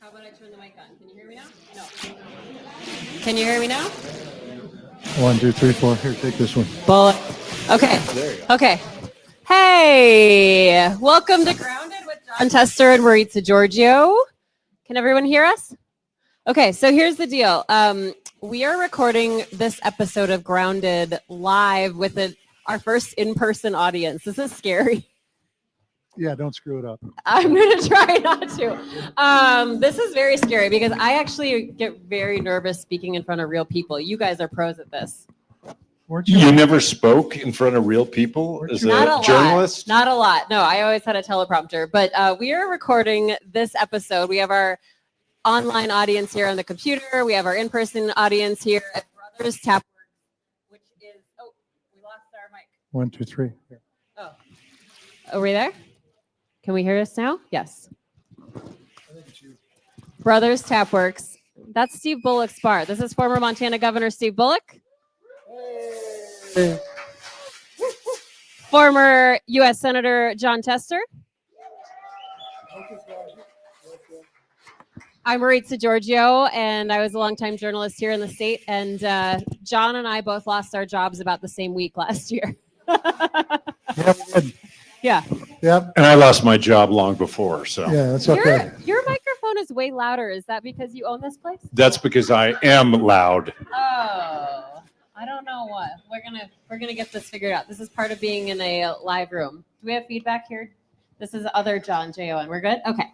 How about I turn the mic on? Can you hear me now? No. Can you hear me now? 1, 2, 3, 4. Here, take this one. Bullet. Okay. There you go. Okay. Hey, welcome to Grounded with John Tester and Maritza Giorgio. Can everyone hear us? Okay, so here's the deal. We are recording this episode of Grounded live with our first in-person audience. This is scary. Yeah, don't screw it up. I'm going to try not to. This is very scary because I actually get very nervous speaking in front of real people. You guys are pros at this. Weren't You never spoke in front of real people as a Not a journalist? lot. Not a lot. No, I always had a teleprompter. But we are recording this episode. We have our online audience here on the computer. We have our in-person audience here at Brothers Tapworks, which is, oh, we lost our mic. 1, 2, 3. Here. Oh, are we there? Can we hear us now? Yes. Brothers Tapworks. That's Steve Bullock's bar. This is former Montana Governor Steve Bullock. Former U.S. Senator Jon Tester. I'm Maritza Giorgio, and I was a longtime journalist here in the state. And John and I both lost our jobs about the same week last year. Yeah, we did. Yeah. Yep. And I lost my job long before, so Yeah, that's okay. Your microphone is way louder. Is that because you own this place? that's because I am loud. Oh, I don't know what. We're gonna get this figured out. This is part of being in a live room. Do we have feedback here? This is other John J-O-N. We're good? Okay.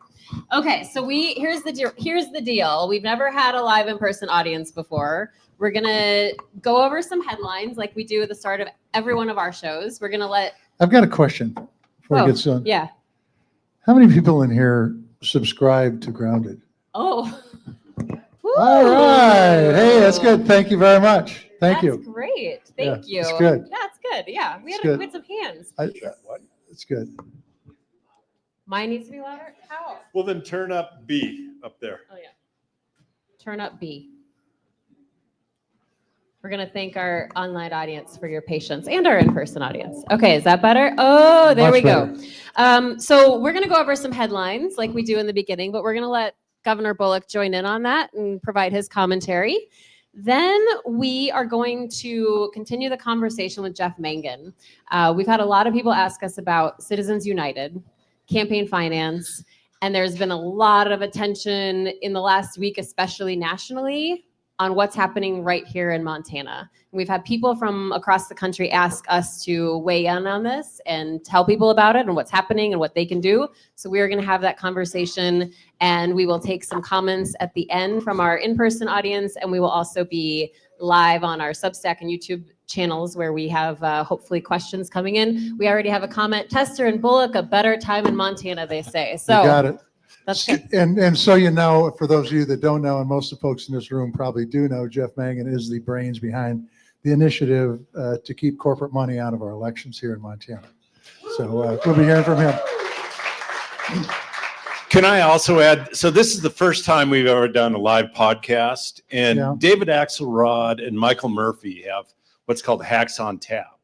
Okay, so here's the deal. We've never had a live in-person audience before. We're gonna go over some headlines like we do at the start of every one of our shows. We're gonna let I've got a question before we get started. yeah. How many people in here subscribe to Grounded? Oh. All right. Hey, that's good. Thank you very much. Thank you. That's great. Thank you. It's good. That's good. Yeah, we It's had good. some hands. It's good. Mine needs to be louder. How? Well, then turn up B up there. Oh yeah. Turn up B. We're going to thank our online audience for your patience and our in-person audience. Okay, is that better? Oh, there Much we go. better. So we're going to go over some headlines like we do in the beginning, but we're going to let Governor Bullock join in on that and provide his commentary. Then we are going to continue the conversation with Jeff Mangan. We've had a lot of people ask us about Citizens United, campaign finance, and there's been a lot of attention in the last week, especially nationally, on what's happening right here in Montana. We've had people from across the country ask us to weigh in on this and tell people about it and what's happening and what they can do. So we are going to have that conversation, and we will take some comments at the end from our in-person audience, and we will also be live on our Substack and YouTube channels where we have hopefully questions coming in. We already have a comment. Tester and Bullock, a better time in Montana, they say. So You got it. that's good. And so you know, for those of you that don't know, and most of the folks in this room probably do know, Jeff Mangan is the brains behind the initiative to keep corporate money out of our elections here in Montana. So we'll be hearing from him. Can I also add, so this is the first time we've ever done a live podcast, and Yeah. David Axelrod and Michael Murphy have what's called Hacks on Tap.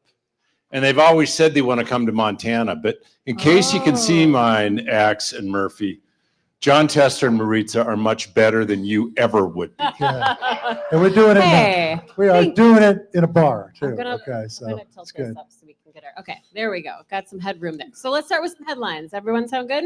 And they've always said they want to come to Montana, but in case you can see mine, Axe and Murphy, Jon Tester and Maritza are much better than you ever would be. Yeah. And we're doing it. Hey, We are thank doing it in a bar too. I'm gonna Okay, so tilt it's this good. up so we can get our. Okay, there we go. Got some headroom there. So let's start with some headlines. Everyone sound good?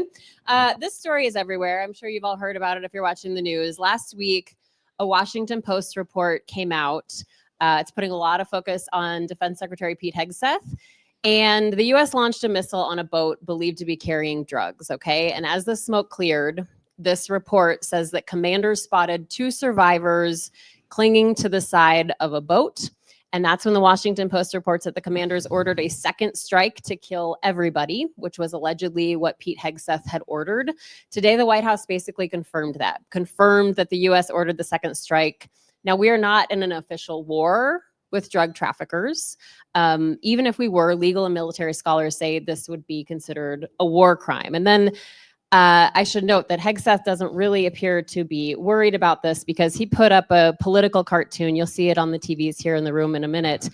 This story is everywhere. I'm sure you've all heard about it if you're watching the news. Last week, a Washington Post report came out. It's putting a lot of focus on Defense Secretary Pete Hegseth. And the U.S. launched a missile on a boat believed to be carrying drugs. Okay. And as the smoke cleared, this report says that commanders spotted 2 survivors clinging to the side of a boat. And that's when the Washington Post reports that the commanders ordered a second strike to kill everybody, which was allegedly what Pete Hegseth had ordered. Today, the White House basically confirmed that the U.S. ordered the second strike. Now, we are not in an official war with drug traffickers. Even if we were, legal and military scholars say this would be considered a war crime. And then I should note that Hegseth doesn't really appear to be worried about this because he put up a political cartoon. You'll see it on the TVs here in the room in a minute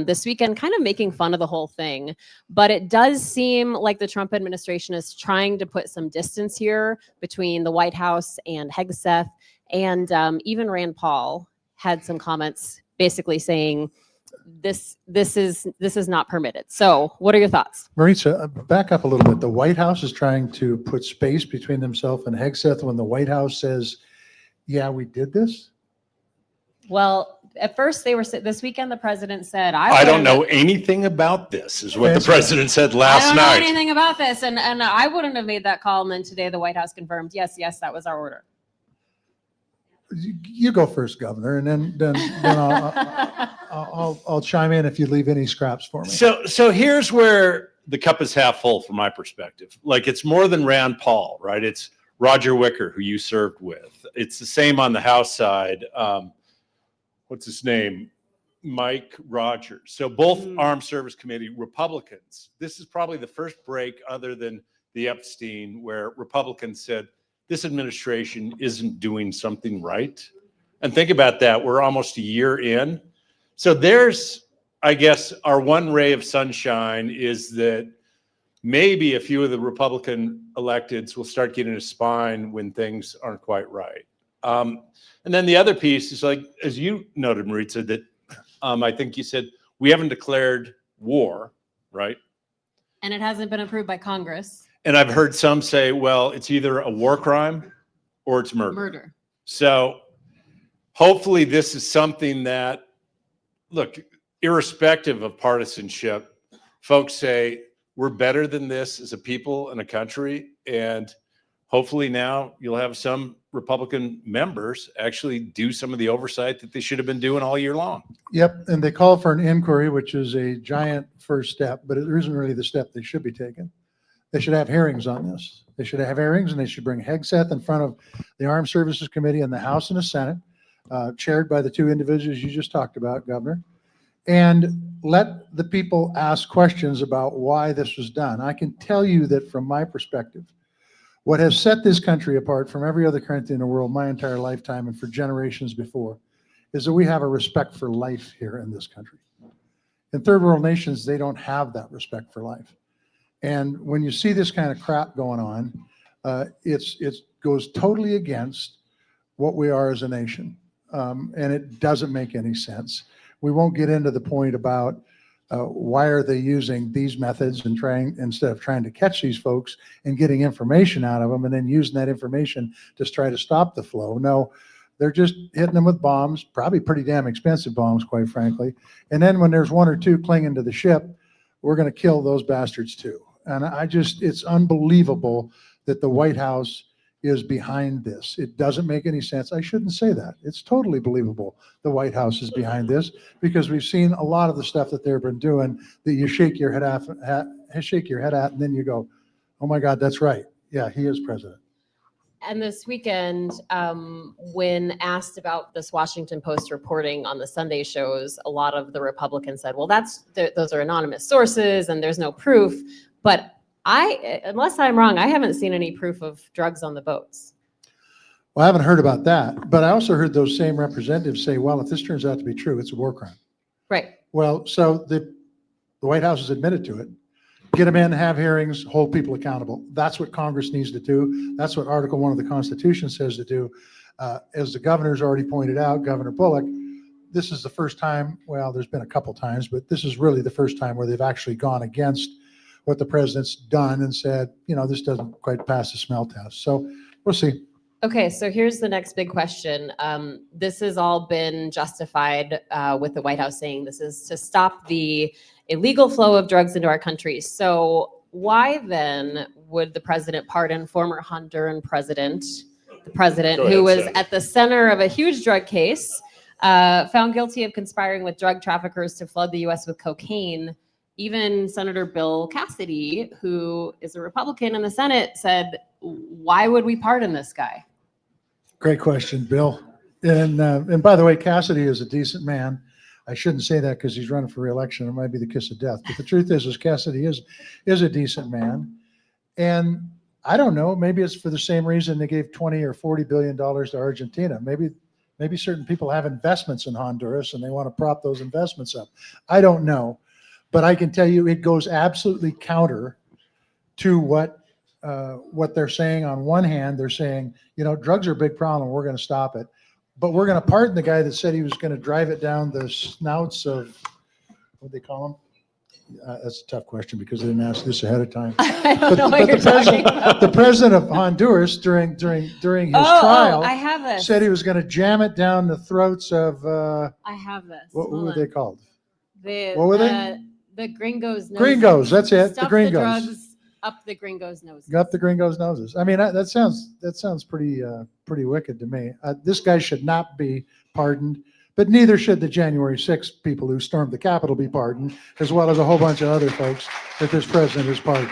this weekend, kind of making fun of the whole thing. But it does seem like the Trump administration is trying to put some distance here between the White House and Hegseth. And even Rand Paul had some comments basically saying this is not permitted. So what are your thoughts? Maritza, back up a little bit. The White House is trying to put space between themselves and Hegseth when the White House says, yeah, we did this? Well, at first they were this weekend. The president said, I don't know anything about this," is what the president said last I don't night. know anything about this, and I wouldn't have made that call. And then today, the White House confirmed, yes, that was our order. You go first, Governor, and then I'll chime in if you leave any scraps for me. So here's where the cup is half full from my perspective. Like, it's more than Rand Paul, right? It's Roger Wicker, who you served with. It's the same on the House side. What's his name? Mike Rogers. So both Armed Service Committee Republicans. This is probably the first break other than the Epstein where Republicans said, this administration isn't doing something right. And think about that. We're almost a year in. So there's, I guess, our one ray of sunshine is that maybe a few of the Republican electeds will start getting a spine when things aren't quite right. And then the other piece is, like, as you noted, Maritza, that I think you said we haven't declared war, right? And it hasn't been approved by Congress. And I've heard some say, well, it's either a war crime or it's murder. So hopefully this is something that, look, irrespective of partisanship, folks say we're better than this as a people and a country. And hopefully now you'll have some Republican members actually do some of the oversight that they should have been doing all year long. Yep, and they call for an inquiry, which is a giant first step, but it isn't really the step they should be taking. They should have hearings on this. They should have hearings, and they should bring Hegseth in front of the Armed Services Committee in the House and the Senate, chaired by the two individuals you just talked about, Governor, and let the people ask questions about why this was done. I can tell you that from my perspective, what has set this country apart from every other country in the world my entire lifetime and for generations before is that we have a respect for life here in this country. In third world nations, they don't have that respect for life. And when you see this kind of crap going on, it goes totally against what we are as a nation. And it doesn't make any sense. We won't get into the point about why are they using these methods and instead of trying to catch these folks and getting information out of them and then using that information to try to stop the flow. No, they're just hitting them with bombs, probably pretty damn expensive bombs, quite frankly. And then when there's one or two clinging to the ship, we're going to kill those bastards too. And it's unbelievable that the White House is behind this. It doesn't make any sense. I shouldn't say that. It's totally believable the White House is behind this because we've seen a lot of the stuff that they've been doing that you shake your head at, and then you go, oh my God, that's right. Yeah, he is president. And this weekend, when asked about this Washington Post reporting on the Sunday shows, a lot of the Republicans said, well, those are anonymous sources and there's no proof. But unless I'm wrong, I haven't seen any proof of drugs on the boats. Well, I haven't heard about that, but I also heard those same representatives say, well, if this turns out to be true, it's a war crime. Right. Well, so the White House has admitted to it. Get them in, have hearings, hold people accountable. That's what Congress needs to do. That's what Article 1 of the Constitution says to do. As the governor's already pointed out, Governor Bullock, this is the first time, well, there's been a couple times, but this is really the first time where they've actually gone against what the president's done and said, this doesn't quite pass the smell test. So we'll see. Okay, so here's the next big question. This has all been justified with the White House saying this is to stop the illegal flow of drugs into our country. So why then would the president pardon former Honduran president, who was at the center of a huge drug case, found guilty of conspiring with drug traffickers to flood the U.S. with cocaine? Even Senator Bill Cassidy, who is a Republican in the Senate, said, why would we pardon this guy? Great question, Bill. And by the way, Cassidy is a decent man. I shouldn't say that because he's running for re-election. It might be the kiss of death. But the truth is Cassidy is a decent man. And I don't know. Maybe it's for the same reason they gave 20 or 40 billion dollars to Argentina. Maybe certain people have investments in Honduras and they want to prop those investments up. I don't know, but I can tell you it goes absolutely counter to what they're saying. On one hand, they're saying, drugs are a big problem. We're going to stop it, but we're going to pardon the guy that said he was going to drive it down the snouts of, what do they call them? That's a tough question because I didn't ask this ahead of time. I don't know what you're talking about. The president of Honduras during his trial I have this. said he was going to jam it down the throats of I have this. what Hold were on. they called? What were they? The gringos. Gringos. That's it. Stuff The gringos. drugs up the gringos' noses. Up the gringos' noses. I mean, that sounds pretty wicked to me. This guy should not be pardoned, but neither should the January 6th people who stormed the Capitol be pardoned, as well as a whole bunch of other folks that this president has pardoned.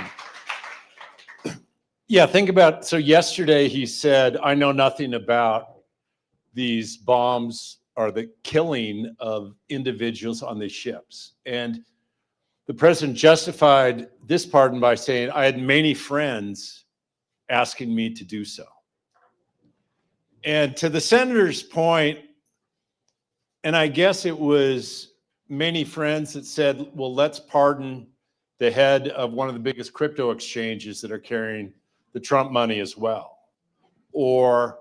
Yeah, think about, so yesterday he said, I know nothing about these bombs or the killing of individuals on these ships. And the president justified this pardon by saying, I had many friends asking me to do so. And to the senator's point, and I guess it was many friends that said, well, let's pardon the head of one of the biggest crypto exchanges that are carrying the Trump money as well. Or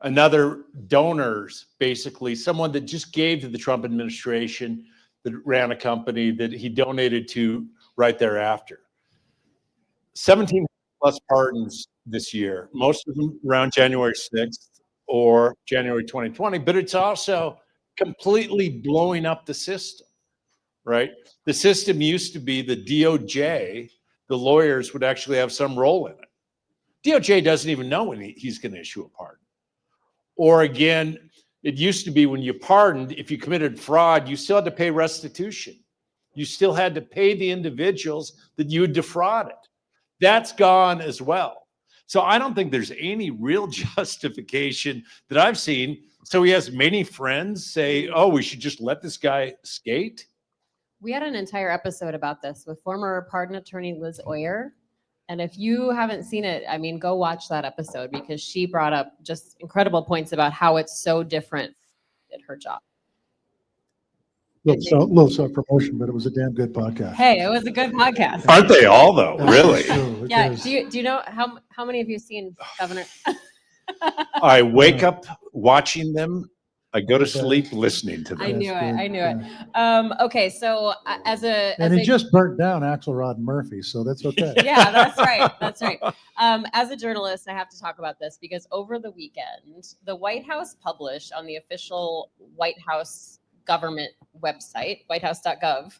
another donors, basically someone that just gave to the Trump administration that ran a company that he donated to right thereafter. 17 plus pardons this year, most of them around January 6th or January 2020, but it's also completely blowing up the system, right? The system used to be the DOJ, the lawyers would actually have some role in it. DOJ doesn't even know when he's going to issue a pardon. Or again, it used to be when you pardoned, if you committed fraud, you still had to pay restitution. You still had to pay the individuals that you had defrauded. That's gone as well. So I don't think there's any real justification that I've seen. So he has many friends say, oh, we should just let this guy skate. We had an entire episode about this with former pardon attorney Liz Oyer. And if you haven't seen it, I mean, go watch that episode because she brought up just incredible points about how it's so different in her job. Little self-promotion, but it was a damn good podcast. Hey, it was a good podcast. Aren't they all though? Really? Yeah. Do you know how many of you have seen Governor? I wake up watching them. I go to sleep listening to them. I knew it. Okay, so he just burnt down Axelrod Murphy, so that's okay. Yeah, that's right. That's right. As a journalist, I have to talk about this because over the weekend, the White House published on the official White House government website, whitehouse.gov,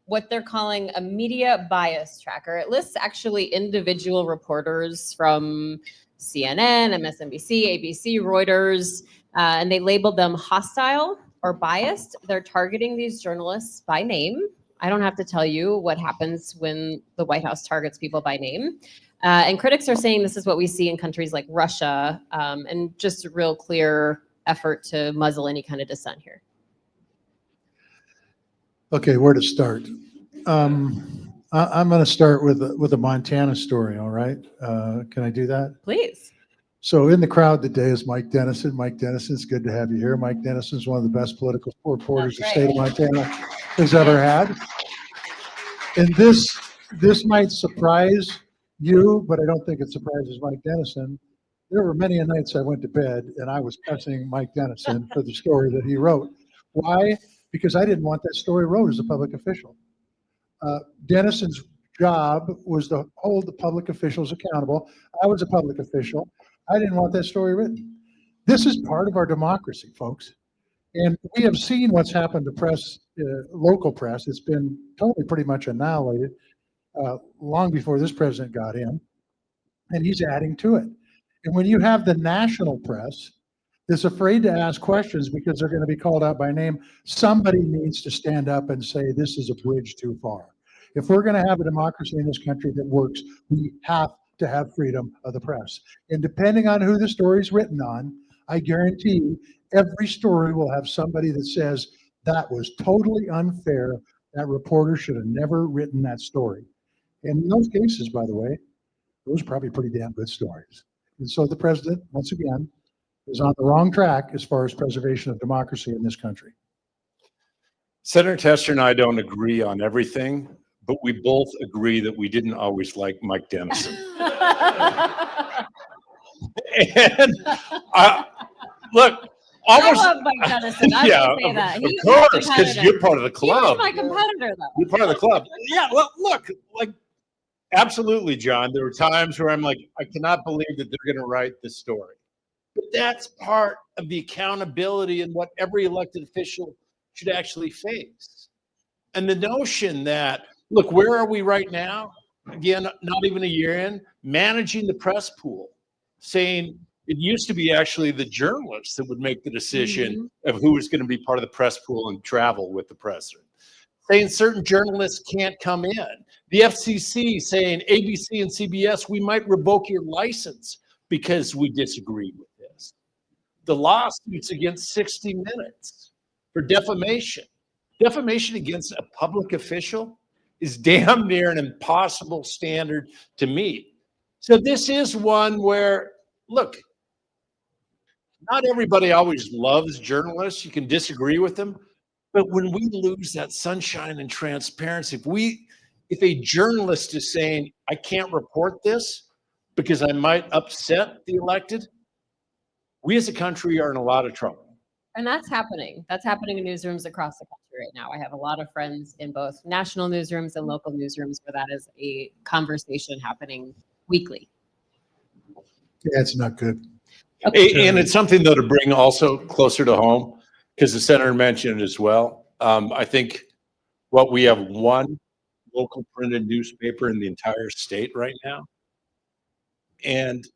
what they're calling a media bias tracker. It lists actually individual reporters from CNN, MSNBC, ABC, Reuters, and they labeled them hostile or biased. They're targeting these journalists by name. I don't have to tell you what happens when the White House targets people by name. And critics are saying this is what we see in countries like Russia, and just a real clear effort to muzzle any kind of dissent here. Okay, where to start? I'm going to start with a Montana story, all right? Can I do that? Please. So in the crowd today is Mike Dennison. Mike Dennison, it's good to have you here. Mike Dennison is one of the best political reporters the state of Montana has ever had. And this might surprise you, but I don't think it surprises Mike Dennison. There were many nights I went to bed and I was cussing Mike Dennison for the story that he wrote. Why? Because I didn't want that story wrote as a public official. Dennison's job was to hold the public officials accountable. I was a public official. I didn't want that story written. This is part of our democracy, folks. And we have seen what's happened to press, local press. It's been totally pretty much annihilated long before this president got in. And he's adding to it. And when you have the national press that's afraid to ask questions because they're going to be called out by name, somebody needs to stand up and say, this is a bridge too far. If we're going to have a democracy in this country that works, we have to have freedom of the press. And depending on who the story is written on, I guarantee you, every story will have somebody that says, that was totally unfair. That reporter should have never written that story. And in those cases, by the way, Those are probably pretty damn good stories. And so the president, once again, is on the wrong track as far as preservation of democracy in this country. Senator Tester and I don't agree on everything, but we both agree that we didn't always like Mike Dennison. And look, I almost, love Mike Dennison. I yeah, will say that. of He's my course, because competitor. you're part of the He's club. my competitor, though. You're part of the club. Yeah, well, look, like, absolutely, John. There were times where I'm like, I cannot believe that they're going to write this story. But that's part of the accountability and what every elected official should actually face. And the notion that, look, where are we right now? Again, not even a year in, managing the press pool, saying it used to be actually the journalists that would make the decision of who was going to be part of the press pool and travel with the president. Saying certain journalists can't come in. The FCC saying ABC and CBS, we might revoke your license because we disagree with this. The lawsuits against 60 Minutes for defamation. Defamation against a public official is damn near an impossible standard to meet. So this is one where, look, not everybody always loves journalists. You can disagree with them. But when we lose that sunshine and transparency, if a journalist is saying, I can't report this because I might upset the elected, we as a country are in a lot of trouble. And that's happening. That's happening in newsrooms across the country right now. I have a lot of friends in both national newsrooms and local newsrooms where that is a conversation happening weekly. Yeah, it's not good. And it's something, though, to bring also closer to home, because the senator mentioned it as well. I think what we have one local printed newspaper in the entire state right now. And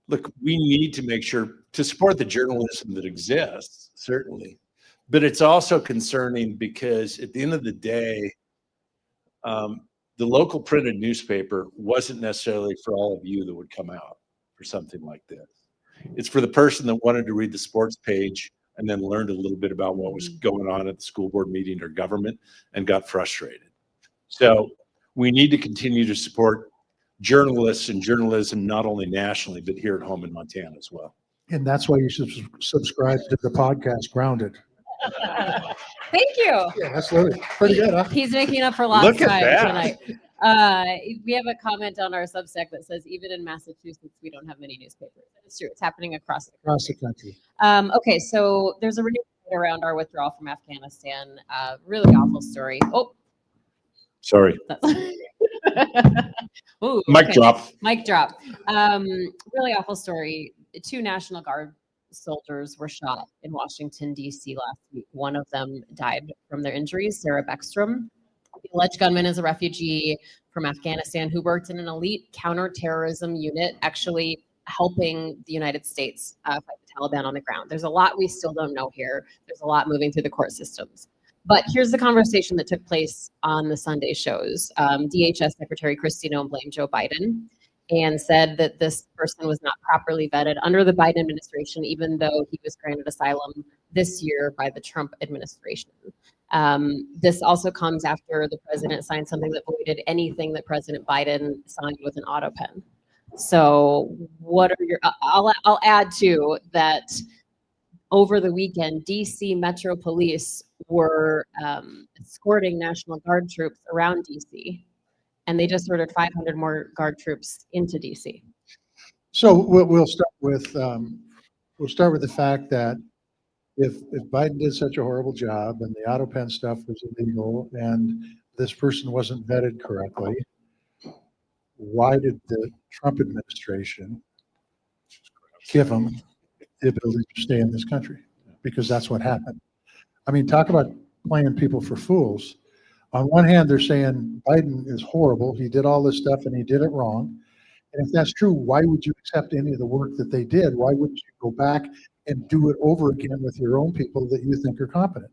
look, we need to make sure to support the journalism that exists, certainly. But it's also concerning because at the end of the day, the local printed newspaper wasn't necessarily for all of you that would come out for something like this. It's for the person that wanted to read the sports page and then learned a little bit about what was going on at the school board meeting or government and got frustrated. So we need to continue to support journalists and journalism, not only nationally, but here at home in Montana as well. And that's why you should subscribe to the podcast Grounded. Thank you. Yeah, absolutely. Pretty good, huh? He's making up for lost Look at time that. tonight. We have a comment on our Substack that says, even in Massachusetts, we don't have many newspapers. It's true. It's happening across the Across the country. Okay, so there's a renewed debate around our withdrawal from Afghanistan. Really awful story. Oh, Sorry. Ooh, Mic okay. drop. Mic drop. Really awful story. 2 National Guard soldiers were shot in Washington, D.C. last week. One of them died from their injuries, Sarah Beckstrom. The alleged gunman is a refugee from Afghanistan who worked in an elite counterterrorism unit, actually helping the United States fight the Taliban on the ground. There's a lot we still don't know here. There's a lot moving through the court systems. But here's the conversation that took place on the Sunday shows. DHS Secretary Kristi Noem blamed Joe Biden and said that this person was not properly vetted under the Biden administration, even though he was granted asylum this year by the Trump administration. This also comes after the president signed something that voided anything that President Biden signed with an auto pen. So what are your, I'll add to that over the weekend, DC Metro Police were escorting National Guard troops around DC, and they just ordered 500 more Guard troops into DC. So we'll start with the fact that if Biden did such a horrible job and the auto pen stuff was illegal and this person wasn't vetted correctly, why did the Trump administration give him the ability to stay in this country? Because that's what happened. I mean, talk about playing people for fools. On one hand, they're saying Biden is horrible. He did all this stuff and he did it wrong. And if that's true, why would you accept any of the work that they did? Why wouldn't you go back and do it over again with your own people that you think are competent?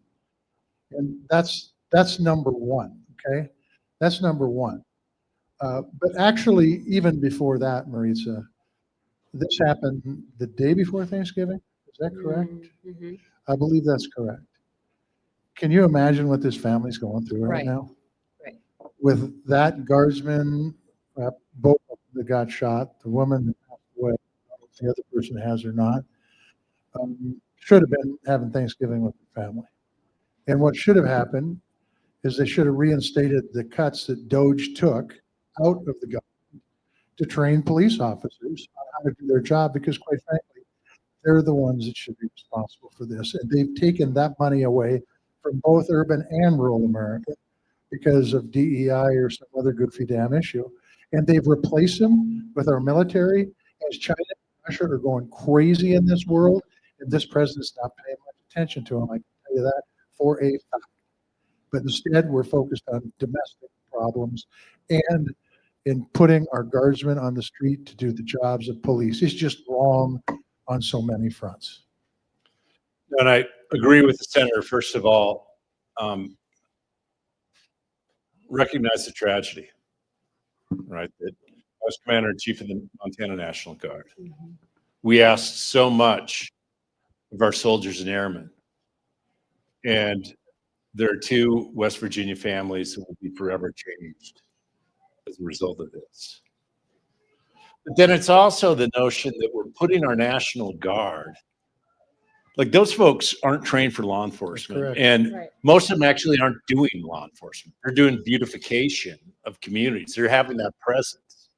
And that's number one, okay? That's number one. But actually, even before that, Maritza, this happened the day before Thanksgiving. Is that correct? Mm-hmm. I believe that's correct. Can you imagine what this family's going through right now? Right. With that guardsman, both that got shot, the woman that passed away, I don't know if the other person has or not, should have been having Thanksgiving with their family. And what should have happened is they should have reinstated the cuts that Doge took out of the government to train police officers on how to do their job, because quite frankly, they're the ones that should be responsible for this. And they've taken that money away from both urban and rural America because of DEI or some other goofy damn issue. And they've replaced them with our military, as China and Russia are going crazy in this world. And this president's not paying much attention to them. I can tell you that for a fact. But instead, we're focused on domestic problems and in putting our guardsmen on the street to do the jobs of police. It's just wrong on so many fronts. And I agree with the senator. First of all, recognize the tragedy, right? That I was commander in chief of the Montana National Guard. Mhm. We asked so much of our soldiers and airmen, and there are 2 West Virginia families that will be forever changed as a result of this. But then it's also the notion that we're putting our National Guard, like those folks aren't trained for law enforcement. correct. And Right. most of them actually aren't doing law enforcement. They're doing beautification of communities. They're having that presence.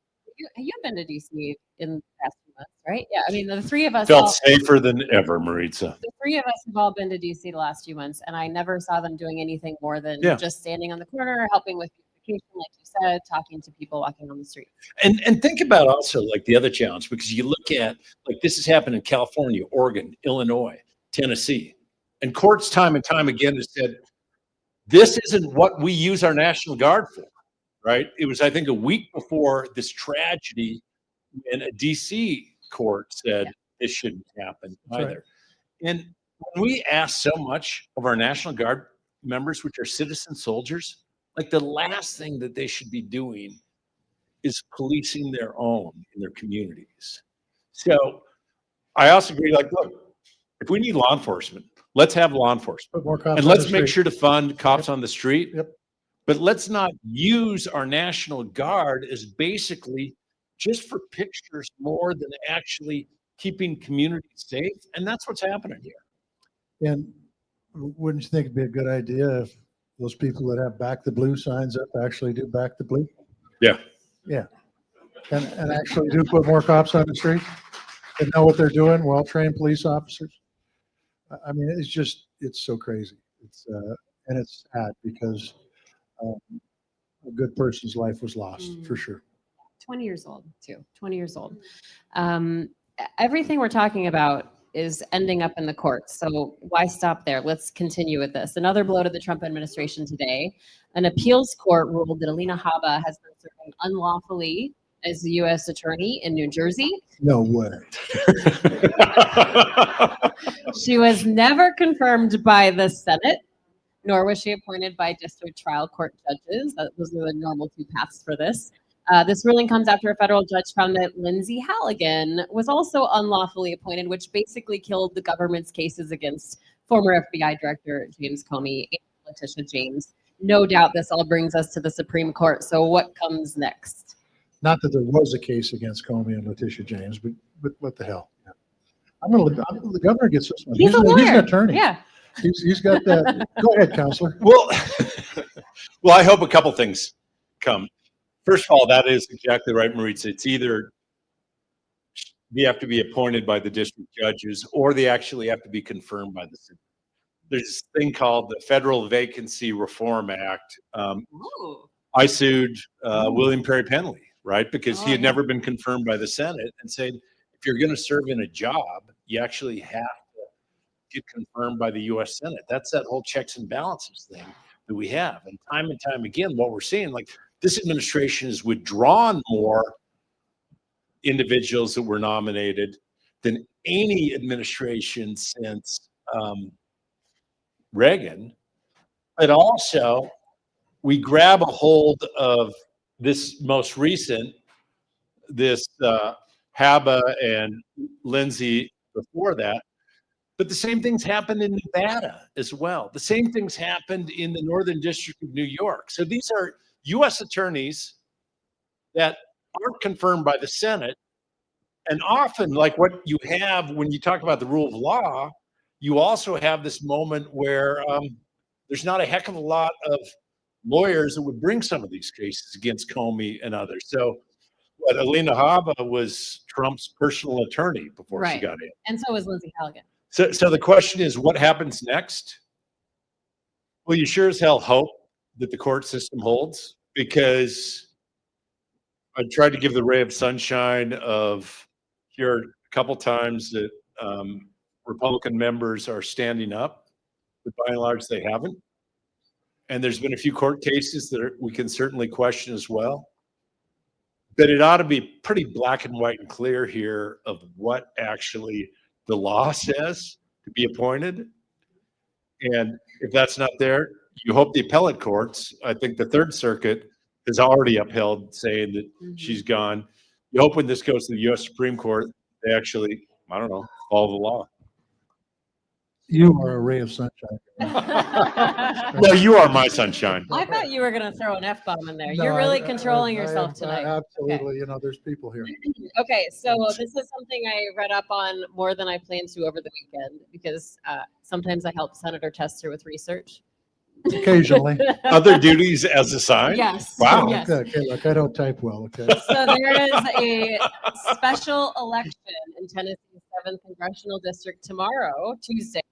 You've been to DC in the past few months, right? Yeah, I mean, the three of us Felt all, safer than ever, Maritza. the three of us have all been to DC the last few months, and I never saw them doing anything more than Yeah. just standing on the corner, helping with beautification, like you said, talking to people walking on the street. And think about also like the other challenge, because you look at like this has happened in California, Oregon, Illinois, Tennessee, and courts time and time again have said this isn't what we use our National Guard for, right? It was, I think, a week before this tragedy, and a DC court said this shouldn't happen That's either. And when we ask so much of our National Guard members, which are citizen soldiers, like the last thing that they should be doing is policing their own in their communities. So I also agree, like, look, if we need law enforcement, let's have law enforcement. Put more cops And on let's the make street. sure to fund cops on the street. Yep. But let's not use our National Guard as basically just for pictures more than actually keeping communities safe. And that's what's happening here. And wouldn't you think it'd be a good idea if those people that have back the blue signs up actually do back the blue? Yeah. Yeah. And actually do put more cops on the street and know what they're doing, well-trained police officers. I mean, it's so crazy. And it's sad because a good person's life was lost for sure. 20 years old, too. 20 years old. Everything we're talking about is ending up in the courts. So why stop there? Let's continue with this. Another blow to the Trump administration today. An appeals court ruled that Alina Habba has been serving unlawfully as the U.S. attorney in New Jersey. No way. She was never confirmed by the Senate, nor was she appointed by district trial court judges. Those are the normal 2 paths for this. This ruling comes after a federal judge found that Lindsay Halligan was also unlawfully appointed, which basically killed the government's cases against former FBI Director James Comey and Letitia James. No doubt this all brings us to the Supreme Court. So what comes next? Not that there was a case against Comey and Letitia James, but what the hell? The governor gets this one. He's a lawyer. He's an attorney. Yeah. He's got that. Go ahead, counselor. Well, I hope a couple things come. First of all, that is exactly right, Maritza. It's either they have to be appointed by the district judges or they actually have to be confirmed by the city. There's this thing called the Federal Vacancy Reform Act. Ooh. I sued William Perry Penley, right? Because he had Oh, yeah. never been confirmed by the Senate and said, if you're going to serve in a job, you actually have to get confirmed by the U.S. Senate. That's that whole checks and balances thing that we have. And time again, what we're seeing, like this administration has withdrawn more individuals that were nominated than any administration since Reagan. But also, we grab a hold of this most recent, this Habba and Lindsay before that. But the same things happened in Nevada as well. The same things happened in the Northern District of New York. So these are U.S. attorneys that aren't confirmed by the Senate. And often, like what you have when you talk about the rule of law, you also have this moment where there's not a heck of a lot of lawyers that would bring some of these cases against Comey and others. So, Alina Habba was Trump's personal attorney before she Right. got in. And so was Lindsey Halligan. So the question is, what happens next? Well, you sure as hell hope that the court system holds, because I tried to give the ray of sunshine of here a couple times that Republican members are standing up, but by and large they haven't. And there's been a few court cases that we can certainly question as well. But it ought to be pretty black and white and clear here of what actually the law says to be appointed. And if that's not there, you hope the appellate courts, I think the Third Circuit has already upheld saying that she's gone. You hope when this goes to the U.S. Supreme Court, they actually, I don't know, follow the law. You are a ray of sunshine. No, you are my sunshine. I thought you were going to throw an F-bomb in there. No, You're really I- controlling I yourself am- tonight. Absolutely. You know, there's people here. Okay, so this is something I read up on more than I planned to over the weekend, because sometimes I help Senator Tester with research. Occasionally. Other duties as assigned? Yes. Wow. Yes. Okay, look, I don't type well, okay? So there is a special election in Tennessee's 7th congressional district tomorrow, Tuesday.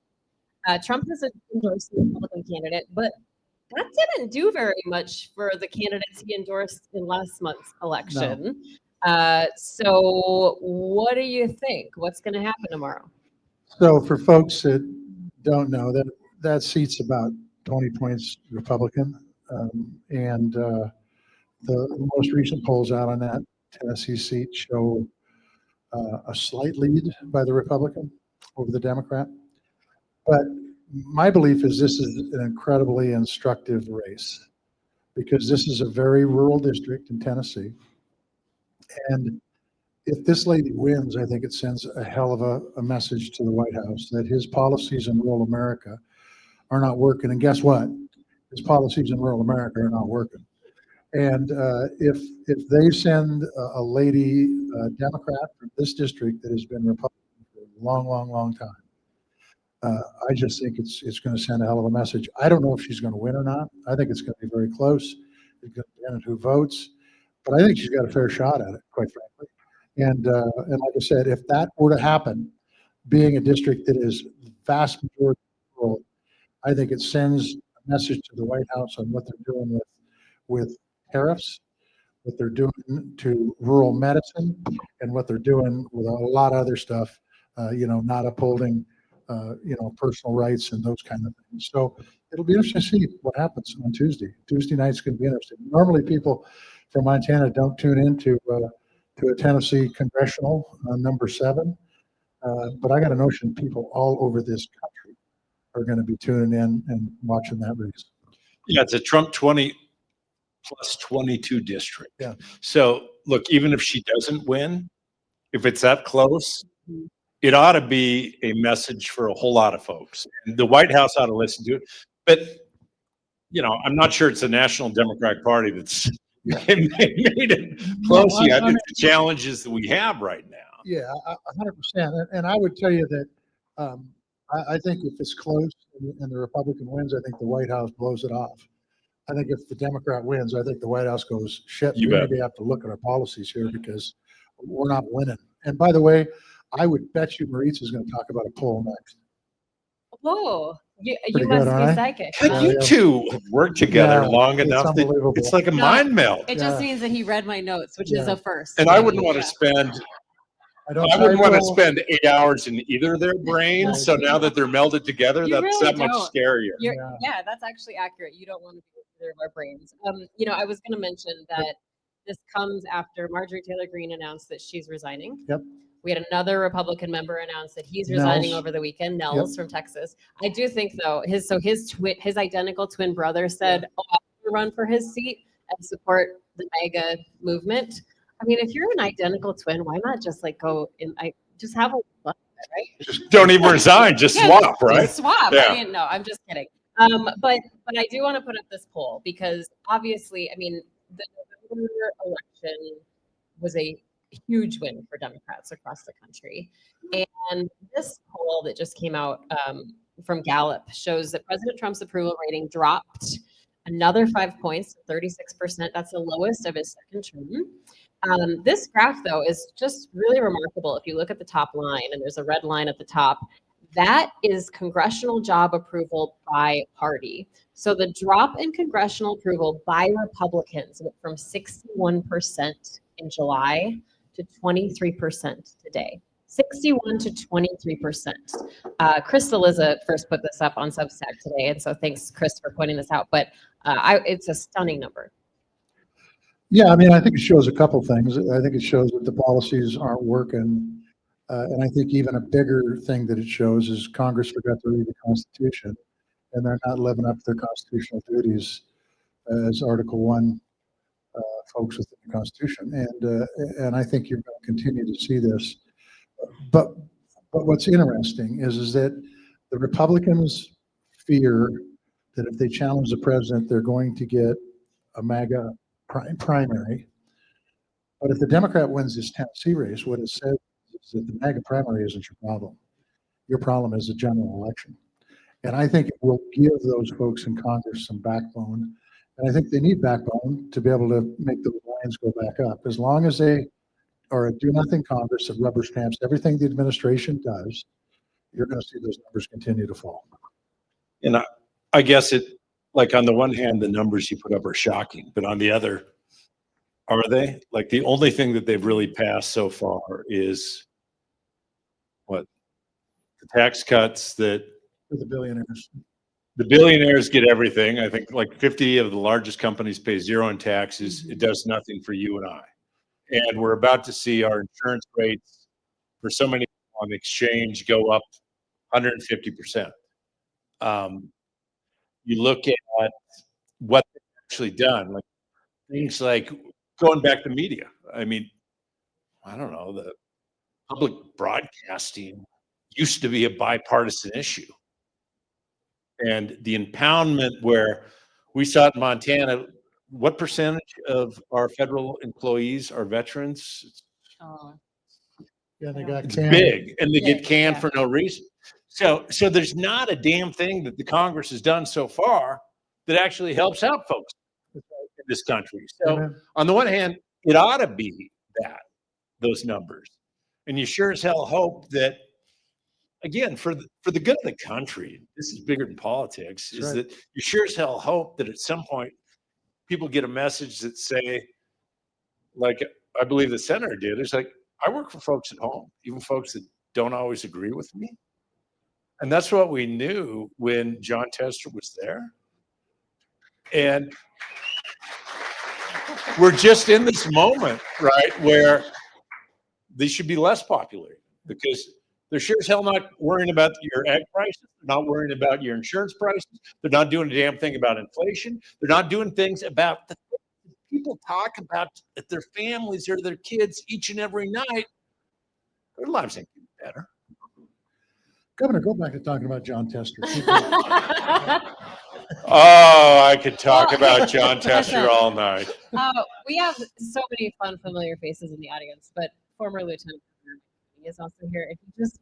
Trump has endorsed the Republican candidate, but that didn't do very much for the candidates he endorsed in last month's election. So what do you think? What's going to happen tomorrow? So for folks that don't know, that seat's about 20 points Republican. And the most recent polls out on that Tennessee seat show a slight lead by the Republican over the Democrat. But my belief is this is an incredibly instructive race, because this is a very rural district in Tennessee. And if this lady wins, I think it sends a hell of a message to the White House that his policies in rural America are not working. And guess what? His policies in rural America are not working. And if they send a lady Democrat from this district that has been Republican for a long time, I just think it's going to send a hell of a message. I don't know if she's going to win or not. I think it's going to be very close. It's going to depend on who votes, but I think she's got a fair shot at it, quite frankly. And like I said, if that were to happen, being a district that is vast majority rural, I think it sends a message to the White House on what they're doing with tariffs, what they're doing to rural medicine, and what they're doing with a lot of other stuff. Not upholding personal rights and those kind of things. So it'll be interesting to see what happens on Tuesday. Tuesday night's going to be interesting. Normally people from Montana don't tune into to a Tennessee congressional number 7. But I got a notion people all over this country are going to be tuning in and watching that race. Yeah, it's a Trump 20 plus 22 district. Yeah. So look, even if she doesn't win, if it's that close, it ought to be a message for a whole lot of folks. And the White House ought to listen to it. But, I'm not sure it's the National Democratic Party that's made it close yet. It's the challenges that we have right now. Yeah, 100%. And I would tell you that I think if it's close and the Republican wins, I think the White House blows it off. I think if the Democrat wins, I think the White House goes, shit, we maybe have to look at our policies here because we're not winning. And by the way, I would bet you Maritza is going to talk about a poll next. Whoa, you Pretty must good, be right? psychic. But you two have worked together long it's enough that unbelievable. it's like a No, mind melt. It just means that he read my notes, which is Yeah. a first. And I wouldn't want to spend I don't I wouldn't type want to well. spend 8 hours in either of their brains. So now that they're melded together, You that's really that much don't. scarier. Yeah, that's actually accurate. You don't want to be with either of our brains. I was going to mention that this comes after Marjorie Taylor Greene announced that she's resigning. Yep. We had another Republican member announce that he's resigning Nels. over the weekend. Nels from Texas. I do think though his identical twin brother said, "Oh, I'm going to run for his seat and support the MAGA movement." I mean, if you're an identical twin, why not just go in? Just have a fun, right? Just don't even resign, just Yeah, swap, right? Just swap. Yeah. I mean, no, I'm just kidding. But I do want to put up this poll because obviously, I mean, the November election was a huge win for Democrats across the country. And this poll that just came out from Gallup shows that President Trump's approval rating dropped another 5 points to 36%. That's the lowest of his second term. This graph, though, is just really remarkable. If you look at the top line, and there's a red line at the top, that is congressional job approval by party. So the drop in congressional approval by Republicans went from 61% in July to 23% today. 61 to 23%. Chris DeLizza first put this up on Substack today, and so thanks, Chris, for pointing this out. But it's a stunning number. Yeah, I mean, I think it shows a couple things. I think it shows that the policies aren't working. And I think even a bigger thing that it shows is Congress forgot to read the Constitution, and they're not living up to their constitutional duties as Article 1 folks within the Constitution. And I think you're going to continue to see this. But what's interesting is that the Republicans fear that if they challenge the president, they're going to get a MAGA primary. But if the Democrat wins this Tennessee race, what it says is that the MAGA primary isn't your problem. Your problem is the general election. And I think it will give those folks in Congress some backbone. And I think they need backbone to be able to make the lines go back up. As long as they are a do-nothing Congress that rubber stamps everything the administration does, you're going to see those numbers continue to fall. And I guess it, like on the one hand, the numbers you put up are shocking, but on the other, are they? Like the only thing that they've really passed so far is what? The tax cuts that For the billionaires. the billionaires get everything. I think like 50 of the largest companies pay zero in taxes. It does nothing for you and I. And we're about to see our insurance rates for so many on exchange go up 150%. You look at what they've actually done, like things like going back to media. I mean, I don't know, the public broadcasting used to be a bipartisan issue. And the impoundment where we saw in Montana, what percentage of our federal employees are veterans? Yeah, they got It's canned. big, and they Yeah, get canned yeah. for no reason. So there's not a damn thing that the Congress has done so far that actually helps out folks in this country. So Amen. on the one hand, it ought to be those numbers, and you sure as hell hope that, again, for the good of the country, this is bigger than politics. That's Is right. that you sure as hell hope that at some point people get a message that say, like I believe the senator did, it's like, I work for folks at home, even folks that don't always agree with me. And that's what we knew when John Tester was there. And we're just in this moment, right, where these should be less popular because they're sure as hell not worrying about your egg prices. They're not worrying about your insurance prices. They're not doing a damn thing about inflation. They're not doing things about the things people talk about at their families or their kids each and every night. Their lives ain't getting better. Governor, go back to talking about John Tester. Oh, I could talk about John Tester all night. We have so many fun, familiar faces in the audience, but former Lieutenant Governor is also here. And he just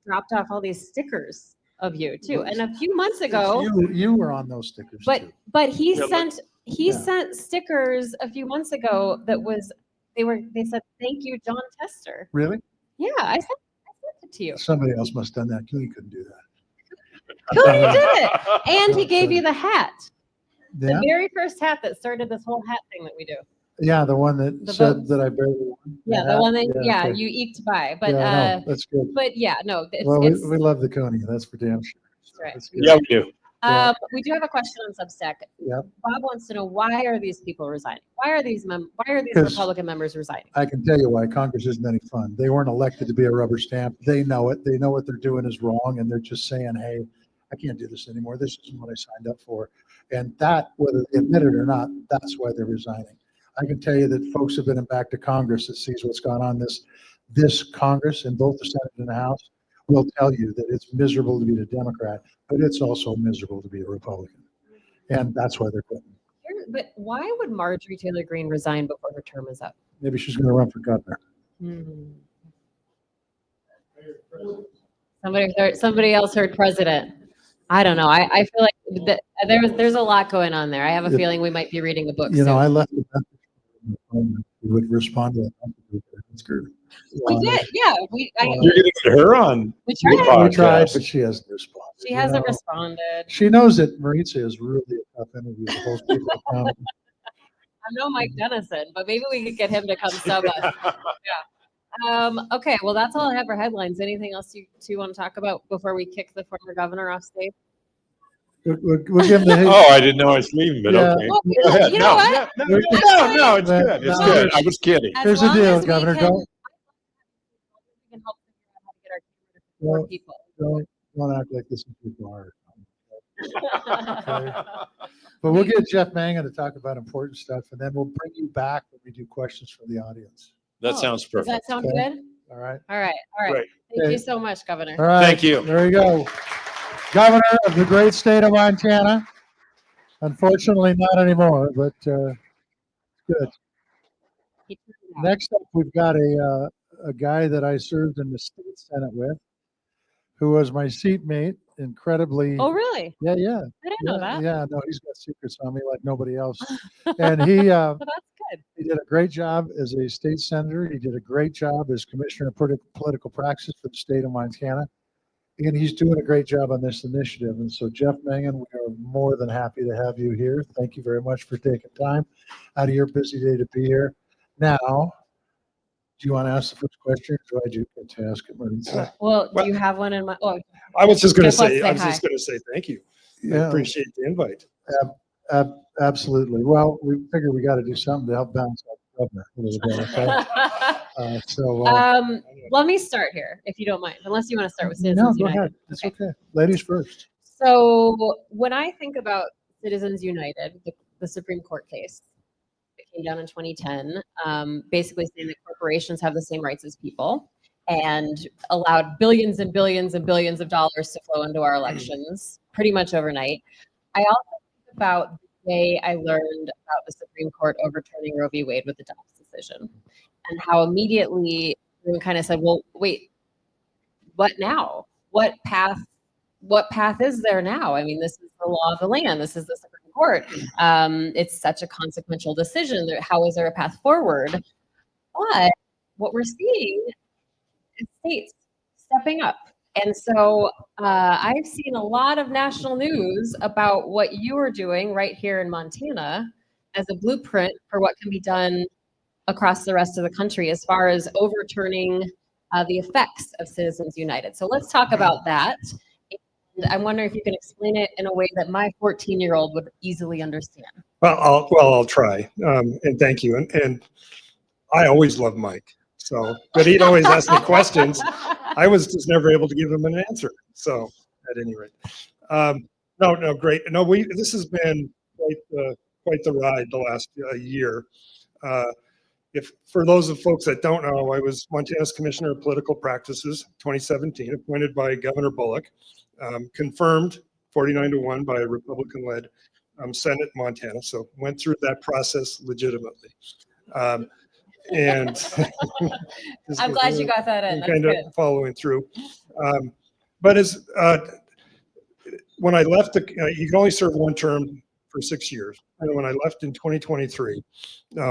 dropped off all these stickers of you too. And a few months ago, You were on those stickers too. but he Yeah, sent Yeah. sent stickers a few months ago that was they said thank you, John Tester. Really? Yeah, I sent it to you. Somebody else must have done that. Cooney couldn't do that. Cody did it, and he gave you the hat, Yeah, the very first hat that started this whole hat thing that we do. yeah, the one that The said votes. that I barely won. Yeah, the one that okay. you eked by, but Yeah, I know. That's good. no, Well, it's we love the Coney. That's for damn sure. right. That's good. Yeah, we do. Yeah. We do have a question on Substack. Yep. Bob wants to know, why are these people resigning? Why are these 'Cause- Republican members resigning? I can tell you why Congress isn't any fun. They weren't elected to be a rubber stamp. They know it. They know what they're doing is wrong, and they're just saying, "Hey, I can't do this anymore. This isn't what I signed up for." And that, whether they admit it or not, that's why they're resigning. I can tell you that folks have been back to Congress that sees what's gone on this Congress in both the Senate and the House will tell you that it's miserable to be a Democrat, but it's also miserable to be a Republican, and that's why they're quitting. But why would Marjorie Taylor Greene resign before her term is up? Maybe she's going to run for governor. Somebody else heard president. I don't know. I feel like there's a lot going on there. I have a Yeah. feeling we might be reading a book You know, soon. I left the message on the phone. We would respond to that. That's good. We did, yeah. You're going to get her on. We your tried. We tried, podcast. but she hasn't responded. She you hasn't know. responded. She knows that Maritza is really a tough interview to hold people accountable. I know Mike Dennison, but maybe we could get him to come sub us. Okay, well, that's all I have for headlines. Anything else you two want to talk about before we kick the former governor off stage? We'll give him the. Oh, I didn't know I was leaving, but Yeah. okay. Well, Go ahead. you know No, what? no, it's No, good. It's no. good. I was kidding. As Here's the long deal, as we Governor, can- don't- we can help figure out how to get our community to Well, more people. Don't act like this is too far. But we'll get Jeff Mangan to talk about important stuff, and then we'll bring you back when we do questions from the audience. That Oh, sounds Does perfect. that sound Okay. good? All right. All right. Great. Thank Okay. you so much, Governor. All right. Thank you. There you go. Governor of the great state of Montana. Unfortunately, not anymore, but good. He turned it out. Next up, we've got a guy that I served in the state senate with, who was my seatmate. Incredibly. Oh, really? Yeah. I didn't know Yeah, that. yeah, no, he's got secrets on me like nobody else. And he Well, that's good. he did a great job as a state senator. He did a great job as commissioner of political practice for the state of Montana. And he's doing a great job on this initiative. And so, Jeff Mangan, we are more than happy to have you here. Thank you very much for taking time out of your busy day to be here. Now, do you want to ask the first question, or do I do get to ask it, Marisa? Well, do you have one in mind? Oh, I was just going to Jeff wants say, to I was say just going to say thank you. I Yeah, appreciate the invite. absolutely. Well, we figure we got to do something to help balance out the governor a little bit. Okay? let me start here, if you don't mind, unless you want to start with No, Citizens go United. ahead. It's okay. Ladies first. So when I think about Citizens United, the Supreme Court case that came down in 2010, basically saying that corporations have the same rights as people and allowed billions and billions and billions of dollars to flow into our elections pretty much overnight. I also think about the day I learned about the Supreme Court overturning Roe v. Wade with the Dobbs decision and how immediately everyone kind of said, well, wait, what now? What path is there now? I mean, this is the law of the land. This is the Supreme Court. It's such a consequential decision. How is there a path forward? But what we're seeing is states stepping up. And so I've seen a lot of national news about what you are doing right here in Montana as a blueprint for what can be done across the rest of the country as far as overturning the effects of Citizens United. So let's talk about that. And I'm wondering if you can explain it in a way that my 14-year-old would easily understand. Well, I'll try. And thank you. And I always love Mike. So, but he'd always ask me questions. I was just never able to give him an answer. So, at any rate, no, great. No, this has been quite the ride the last year. If for those of folks that don't know, I was Montana's Commissioner of Political Practices, 2017, appointed by Governor Bullock, confirmed 49-1 by a Republican-led Senate in Montana. So went through that process legitimately. And I'm glad you got that in. That's kind good. of following through. But as when I left, you can only serve one term for 6 years. And when I left in 2023,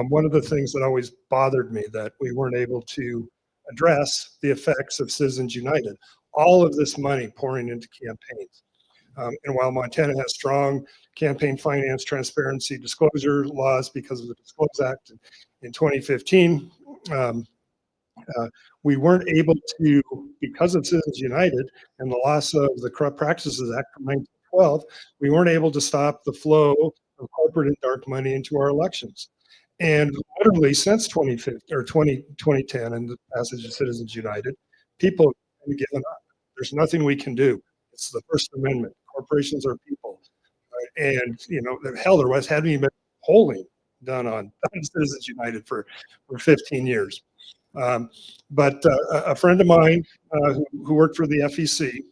one of the things that always bothered me that we weren't able to address the effects of Citizens United, all of this money pouring into campaigns. And while Montana has strong campaign finance transparency disclosure laws because of the Disclose Act in 2015, we weren't able to, because of Citizens United and the loss of the Corrupt Practices Act from 1912, we weren't able to stop the flow of corporate and dark money into our elections. And literally since 2010 and the passage of Citizens United, people have given up. There's nothing we can do. It's the First Amendment. Corporations are people. And, hell, there hadn't even been polling done on Citizens United for 15 years. But a friend of mine who worked for the FEC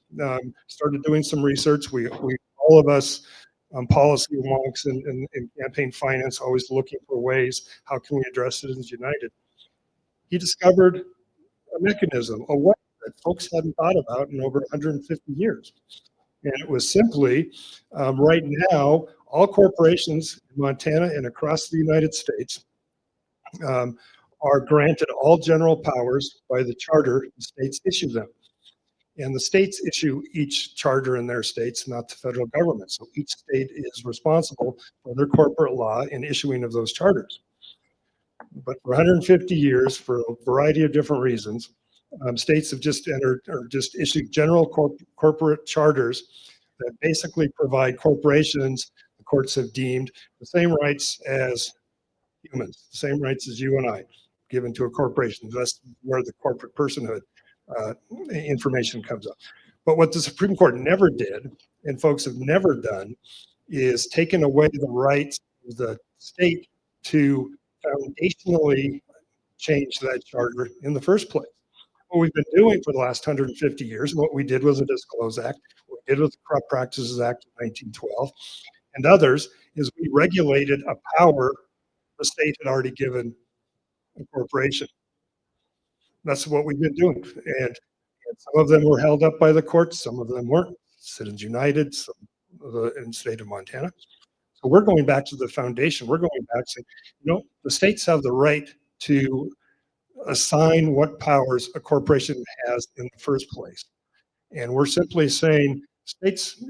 started doing some research. We all of us, policy wonks and campaign finance, always looking for ways, how can we address Citizens United? he discovered a mechanism, a way that folks hadn't thought about in over 150 years. And it was simply, right now, all corporations in Montana and across the United States are granted all general powers by the charter the states issue them. And the states issue each charter in their states, not the federal government. So each state is responsible for their corporate law in issuing of those charters. But for 150 years, for a variety of different reasons, states have just entered or just issued general corporate charters that basically provide corporations, the courts have deemed, the same rights as humans, the same rights as you and I, given to a corporation. That's where the corporate personhood information comes up. But what the Supreme Court never did, and folks have never done, is taken away the rights of the state to foundationally change that charter in the first place. What we've been doing for the last 150 years, and what we did was the Disclose Act, what we did with the Corrupt Practices Act of 1912, and others, is we regulated a power the state had already given a corporation. That's what we've been doing. And some of them were held up by the courts, some of them weren't. Citizens United, some of in the state of Montana. So we're going back to the foundation. We're going back saying, the states have the right to assign what powers a corporation has in the first place. And we're simply saying, states,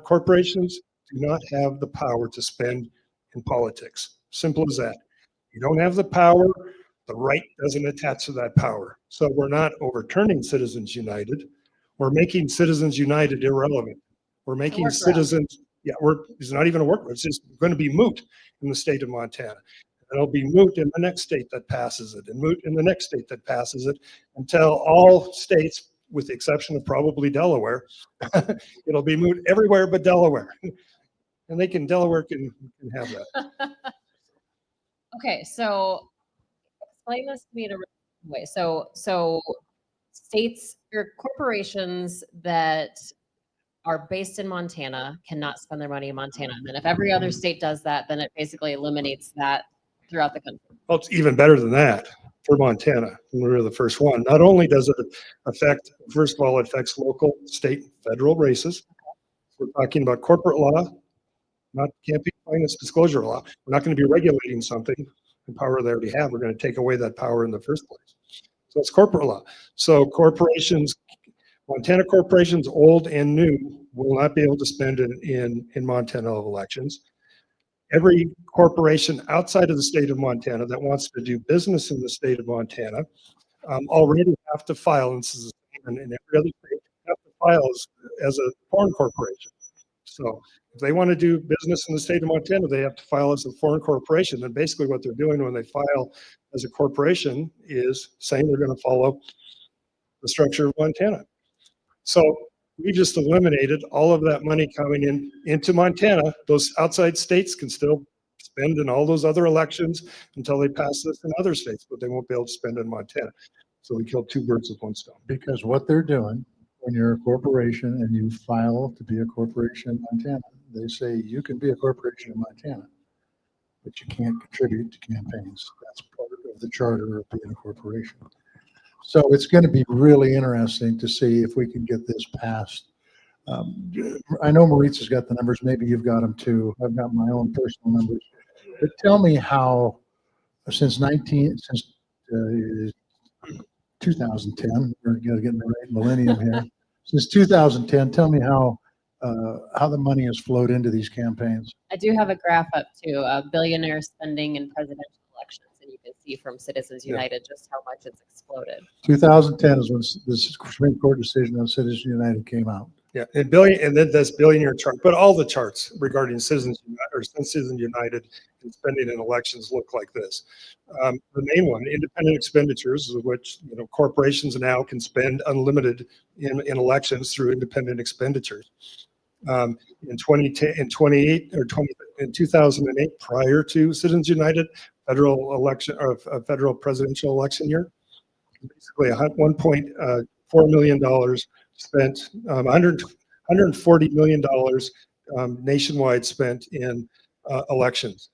corporations do not have the power to spend in politics. Simple as that. You don't have the power, the right doesn't attach to that power. So we're not overturning Citizens United. We're making Citizens United irrelevant. We're making citizens, it's not even a workaround. It's just going to be moot in the state of Montana. It'll be moot in the next state that passes it, and moot in the next state that passes it, until all states, with the exception of probably Delaware, it'll be moot everywhere but Delaware. And Delaware can have that. Okay, so explain this to me in a way. So states or corporations that are based in Montana cannot spend their money in Montana. And then if every other state does that, then it basically eliminates that throughout the country. Well, it's even better than that for Montana. We were the first one. Not only does it affect, first of all, it affects local, state, federal races. We're talking about corporate law, not campaign finance disclosure law. We're not going to be regulating something, the power they already have. We're going to take away that power in the first place. So it's corporate law. So corporations, Montana corporations, old and new, will not be able to spend in Montana elections. Every corporation outside of the state of Montana that wants to do business in the state of Montana already have to file, and this is the same in every other state, have to file as a foreign corporation. So if they want to do business in the state of Montana, they have to file as a foreign corporation. And basically what they're doing when they file as a corporation is saying they're going to follow the structure of Montana. So we just eliminated all of that money coming into Montana. Those outside states can still spend in all those other elections until they pass this in other states, but they won't be able to spend in Montana. So we killed two birds with one stone. Because what they're doing, when you're a corporation and you file to be a corporation in Montana, they say you can be a corporation in Montana, but you can't contribute to campaigns. That's part of the charter of being a corporation. So it's going to be really interesting to see if we can get this passed. I know Maritza's got the numbers. Maybe you've got them too. I've got my own personal numbers. But tell me how, since 2010, we're going to get in the right millennium here. Since 2010, tell me how the money has flowed into these campaigns. I do have a graph up too, billionaire spending in presidential elections, and you can see from Citizens United just how much it's exploded. 2010 is when the Supreme Court decision on Citizens United came out. Yeah, and then this billionaire chart, but all the charts regarding Citizens United and spending in elections look like this. The main one, independent expenditures, which corporations now can spend unlimited in elections through independent expenditures. In 2008, prior to Citizens United, federal presidential election year, basically $1.4 million spent, $140 million nationwide spent in elections.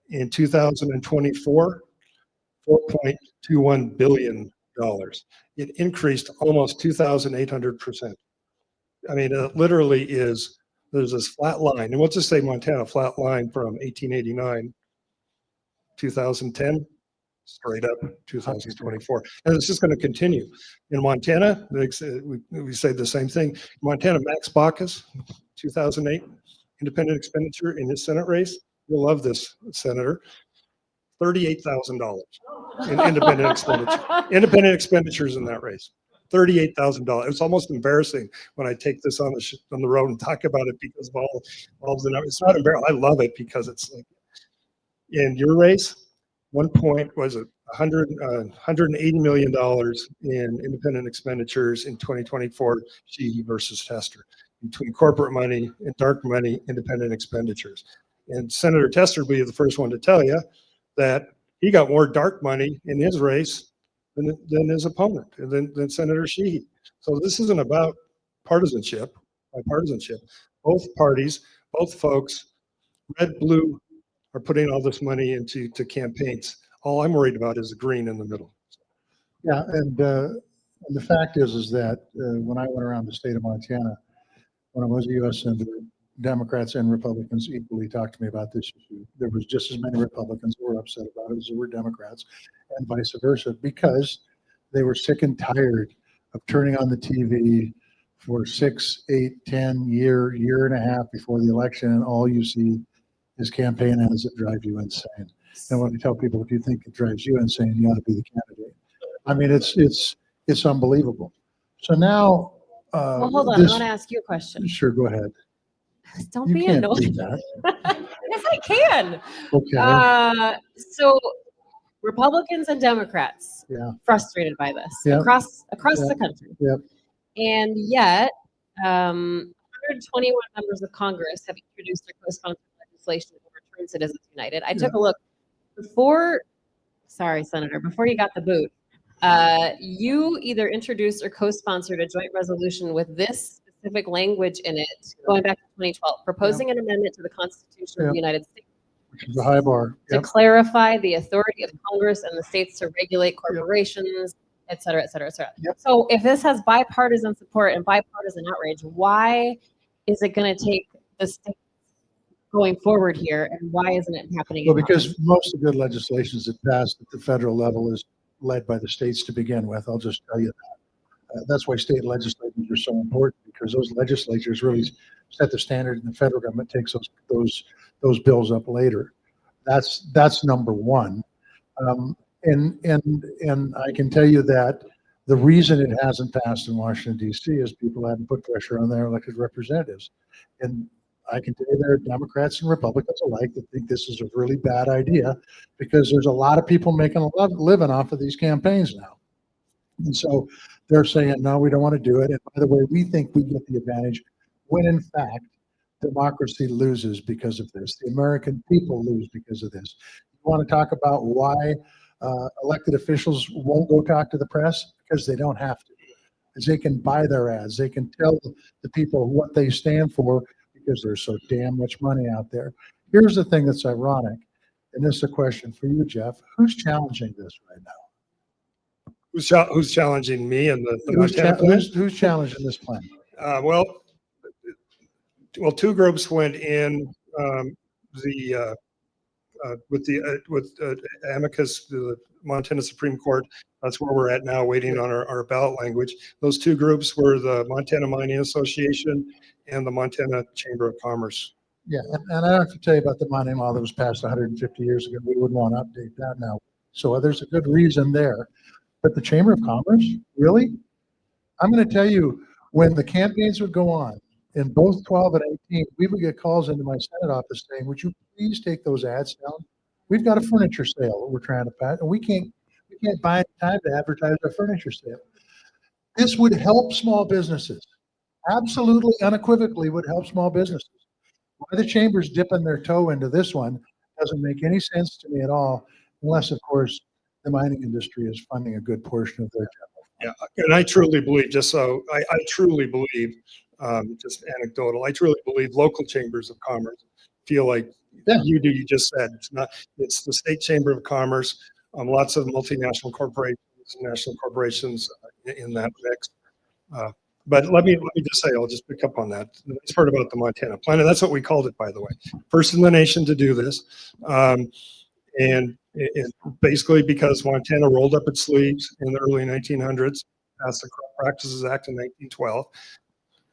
In 2024, $4.21 billion. It increased almost 2,800%. I mean, it literally is, there's this flat line. And what's it say, Montana, flat line from 1889, 2010, straight up 2024. And it's just going to continue. In Montana, we say the same thing. Montana, Max Baucus, 2008, independent expenditure in his Senate race. You'll love this, Senator. $38,000 in independent expenditure. Independent expenditures in that race. $38,000. It's almost embarrassing when I take this on the road and talk about it because of all of the numbers. It's not embarrassing. I love it because it's like in your race, $180 million in independent expenditures in 2024, Sheehy versus Tester, between corporate money and dark money independent expenditures. And Senator Tester will be the first one to tell you that he got more dark money in his race than his opponent, than Senator Sheehy. So this isn't about bipartisanship. Both parties, both folks, red, blue, are putting all this money into campaigns. All I'm worried about is the green in the middle. Yeah, and the fact is that when I went around the state of Montana, when I was a U.S. Senator, Democrats and Republicans equally talked to me about this issue. There was just as many Republicans who were upset about it as there were Democrats, and vice versa, because they were sick and tired of turning on the TV for 6, 8, 10 year and a half before the election, and all you see is campaign ads that drive you insane. And when I tell people, if you think it drives you insane, you ought to be the candidate. I mean, it's unbelievable. So now, Well, hold on. I want to ask you a question. Sure, go ahead. Don't You be can't annoyed. do that. Yes, I can. Okay. So Republicans and Democrats Yeah. frustrated by this Yep. across the country. Yep. And yet, 121 members of Congress have introduced or co-sponsored legislation to overturn Citizens United. I took a look before you got the boot. You either introduced or co-sponsored a joint resolution with this specific language in it, going back to 2012, proposing an amendment to the Constitution of the United States, Which is a high bar. to clarify the authority of Congress and the states to regulate corporations, et cetera, et cetera, et cetera. Yep. So if this has bipartisan support and bipartisan outrage, why is it going to take the states going forward here, and why isn't it happening? Well, in because most of the good legislations that pass at the federal level is led by the states to begin with. I'll just tell you that. That's why state legislatures are so important, because those legislatures really set the standard, and the federal government takes those bills up later. That's number one. And I can tell you that the reason it hasn't passed in Washington, D.C. is people haven't put pressure on their elected representatives. And I can tell you there are Democrats and Republicans alike that think this is a really bad idea, because there's a lot of people making a living off of these campaigns now. And so they're saying, no, we don't want to do it. And by the way, we think we get the advantage when in fact democracy loses because of this. The American people lose because of this. You want to talk about why elected officials won't go talk to the press? Because they don't have to. Because they can buy their ads. They can tell the people what they stand for, because there's so damn much money out there. Here's the thing that's ironic, and this is a question for you, Jeff. Who's challenging this right now? Who's challenging me and the Montana plan? Who's challenging this plan? Well, two groups went in with amicus to the Montana Supreme Court. That's where we're at now, waiting on our ballot language. Those two groups were the Montana Mining Association and the Montana Chamber of Commerce. Yeah, and I don't have to tell you about the mining law that was passed 150 years ago. We wouldn't want to update that now. So there's a good reason there. But the Chamber of Commerce, really? I'm going to tell you, when the campaigns would go on, in both 12 and 18, we would get calls into my Senate office saying, would you please take those ads down? We've got a furniture sale that we're trying to pass, and we can't buy time to advertise our furniture sale. This would help small businesses. Absolutely, unequivocally would help small businesses. Why the Chamber's dipping their toe into this one doesn't make any sense to me at all, unless, of course, the mining industry is funding a good portion of their job. Yeah, and I truly believe, I truly believe, just anecdotal, I truly believe local chambers of commerce feel like you just said. It's the state chamber of commerce lots of multinational corporations, national corporations in that mix. But let me just say, I'll just pick up on that. The next part about the Montana Plan, and that's what we called it, by the way. First in the nation to do this. And it basically because Montana rolled up its sleeves in the early 1900s, passed the Crop Practices Act in 1912.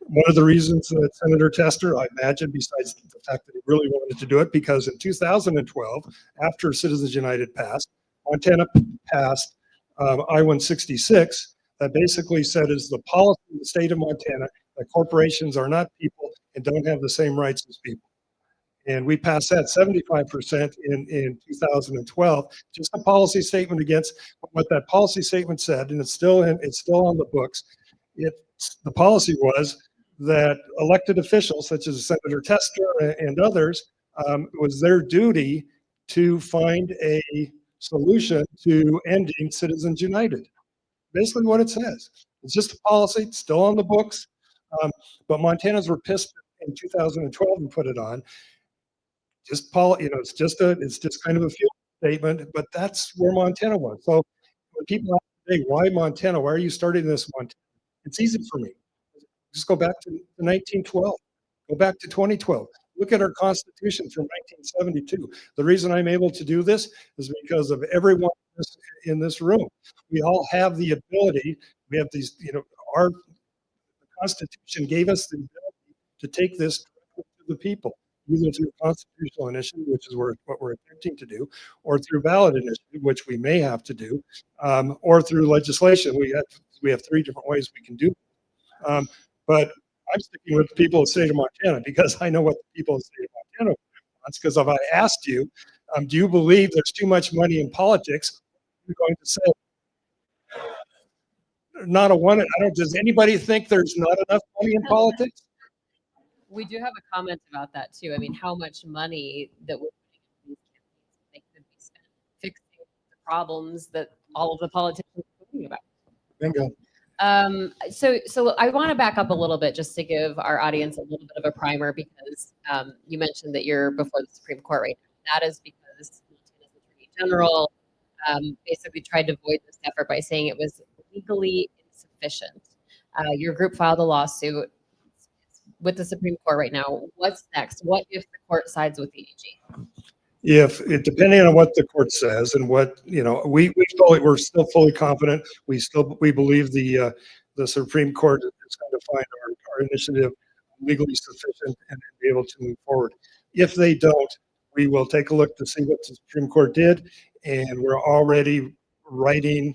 One of the reasons that Senator Tester, I imagine, besides the fact that he really wanted to do it, because in 2012, after Citizens United passed, Montana passed I-166 that basically said is the policy of the state of Montana that corporations are not people and don't have the same rights as people. And we passed that 75% in 2012, just a policy statement against what that policy statement said, and it's still on the books. The policy was that elected officials such as Senator Tester and others, it was their duty to find a solution to ending Citizens United. Basically what it says. It's just a policy, it's still on the books, but Montanans were pissed in 2012 and put it on. It's just kind of a field statement, but that's where Montana was. So when people ask today, why Montana? Why are you starting this Montana? It's easy for me. Just go back to 1912. Go back to 2012. Look at our Constitution from 1972. The reason I'm able to do this is because of everyone in this room. We all have the ability. We have these, our Constitution gave us the ability to take this to the people, either through constitutional initiative, which is what we're attempting to do, or through ballot initiative, which we may have to do, or through legislation. We have three different ways we can do it. But I'm sticking with the people of the state of Montana because I know what the people of the state of Montana wants. Because if I asked you, do you believe there's too much money in politics? You're going to say, not a one. Does anybody think there's not enough money in politics? We do have a comment about that too. I mean, how much money that we're putting into these campaigns could be spent fixing the problems that all of the politicians are talking about. Bingo. So I want to back up a little bit just to give our audience a little bit of a primer because you mentioned that you're before the Supreme Court right now. That is because Montana's Attorney General basically tried to void this effort by saying it was legally insufficient. Your group filed a lawsuit with the Supreme Court right now. What's next? What if the court sides with the AG? Depending on what the court says and what, we're still fully confident. We believe the Supreme Court is going to find our initiative legally sufficient and be able to move forward. If they don't, we will take a look to see what the Supreme Court did, and we're already writing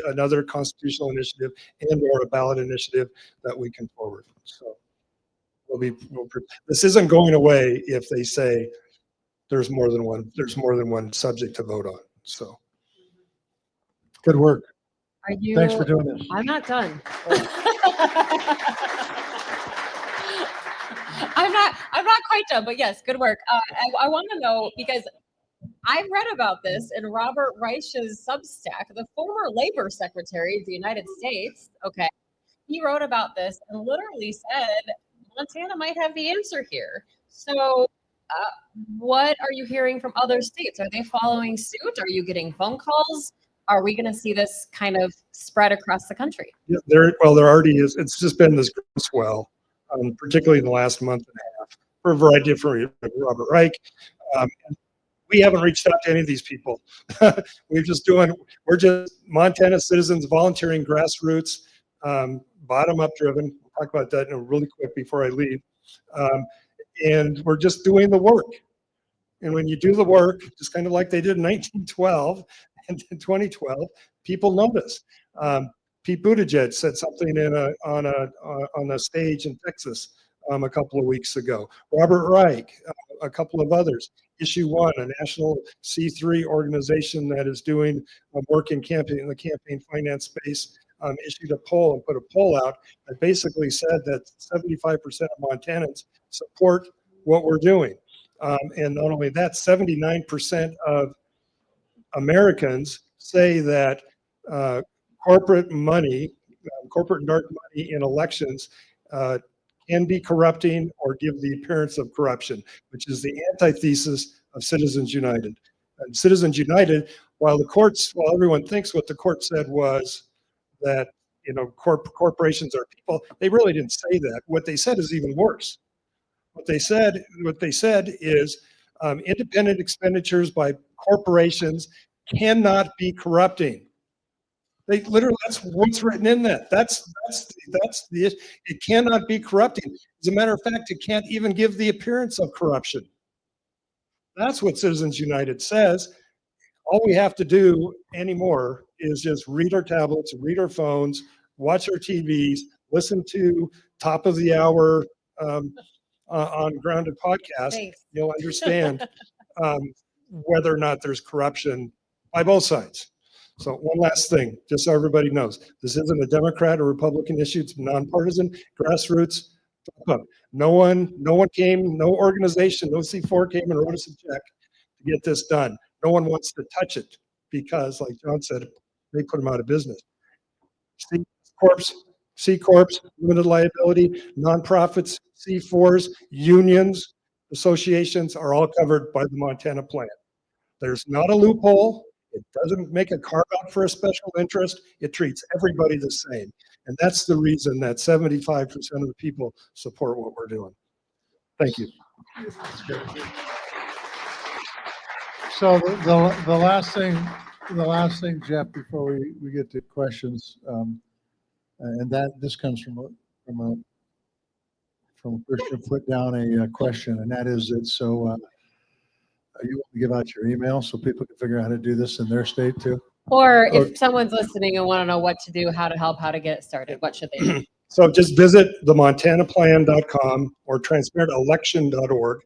another constitutional initiative and/or a ballot initiative that we can forward. So this isn't going away if they say there's more than one subject to vote on. So Good work. Are you? Thanks for doing this. I'm not done. I'm not quite done, but yes, good work. I want to know because I've read about this in Robert Reich's Substack, the former labor secretary of the United States. Okay. He wrote about this and literally said Montana might have the answer here. So what are you hearing from other states? Are they following suit? Are you getting phone calls? Are we going to see this kind of spread across the country? Yeah, there already is. It's just been this groundswell, particularly in the last month and a half, for a variety of different reasons. Robert Reich. We haven't reached out to any of these people. We're just Montana citizens volunteering, grassroots, bottom-up driven. We'll talk about that really quick before I leave. And we're just doing the work. And when you do the work, just kind of like they did in 1912 and in 2012, people notice. Pete Buttigieg said something on a stage in Texas a couple of weeks ago. Robert Reich, a couple of others. Issue One, a national C3 organization that is doing work in the campaign finance space, issued a poll and put a poll out that basically said that 75% of Montanans support what we're doing. And not only that, 79% of Americans say that corporate money, corporate and dark money in elections can be corrupting or give the appearance of corruption, which is the antithesis of Citizens United. And Citizens United, while everyone thinks what the court said was that, corporations are people, they really didn't say that. What they said is even worse. What they said is independent expenditures by corporations cannot be corrupting. They literally, that's what's written in that. That's the issue. It cannot be corrupting. As a matter of fact, it can't even give the appearance of corruption. That's what Citizens United says. All we have to do anymore is just read our tablets, read our phones, watch our TVs, listen to top of the hour on Grounded podcast. Thanks. You'll understand whether or not there's corruption by both sides. So one last thing, just so everybody knows, this isn't a Democrat or Republican issue. It's nonpartisan, grassroots. No one came, no organization, no C4 came and wrote us a check to get this done. No one wants to touch it because, like John said, they put them out of business. C Corps, limited liability, nonprofits, C4s, unions, associations are all covered by the Montana plan. There's not a loophole. It doesn't make a carve out for a special interest. It treats everybody the same. And that's the reason that 75% of the people support what we're doing. Thank you. So the last thing, Jeff, before we get to questions, and this comes from a Christian put down a question, and that is that so you want to give out your email so people can figure out how to do this in their state too? Or if someone's listening and want to know what to do, how to help, how to get it started, what should they do? So just visit themontanaplan.com or transparentelection.org.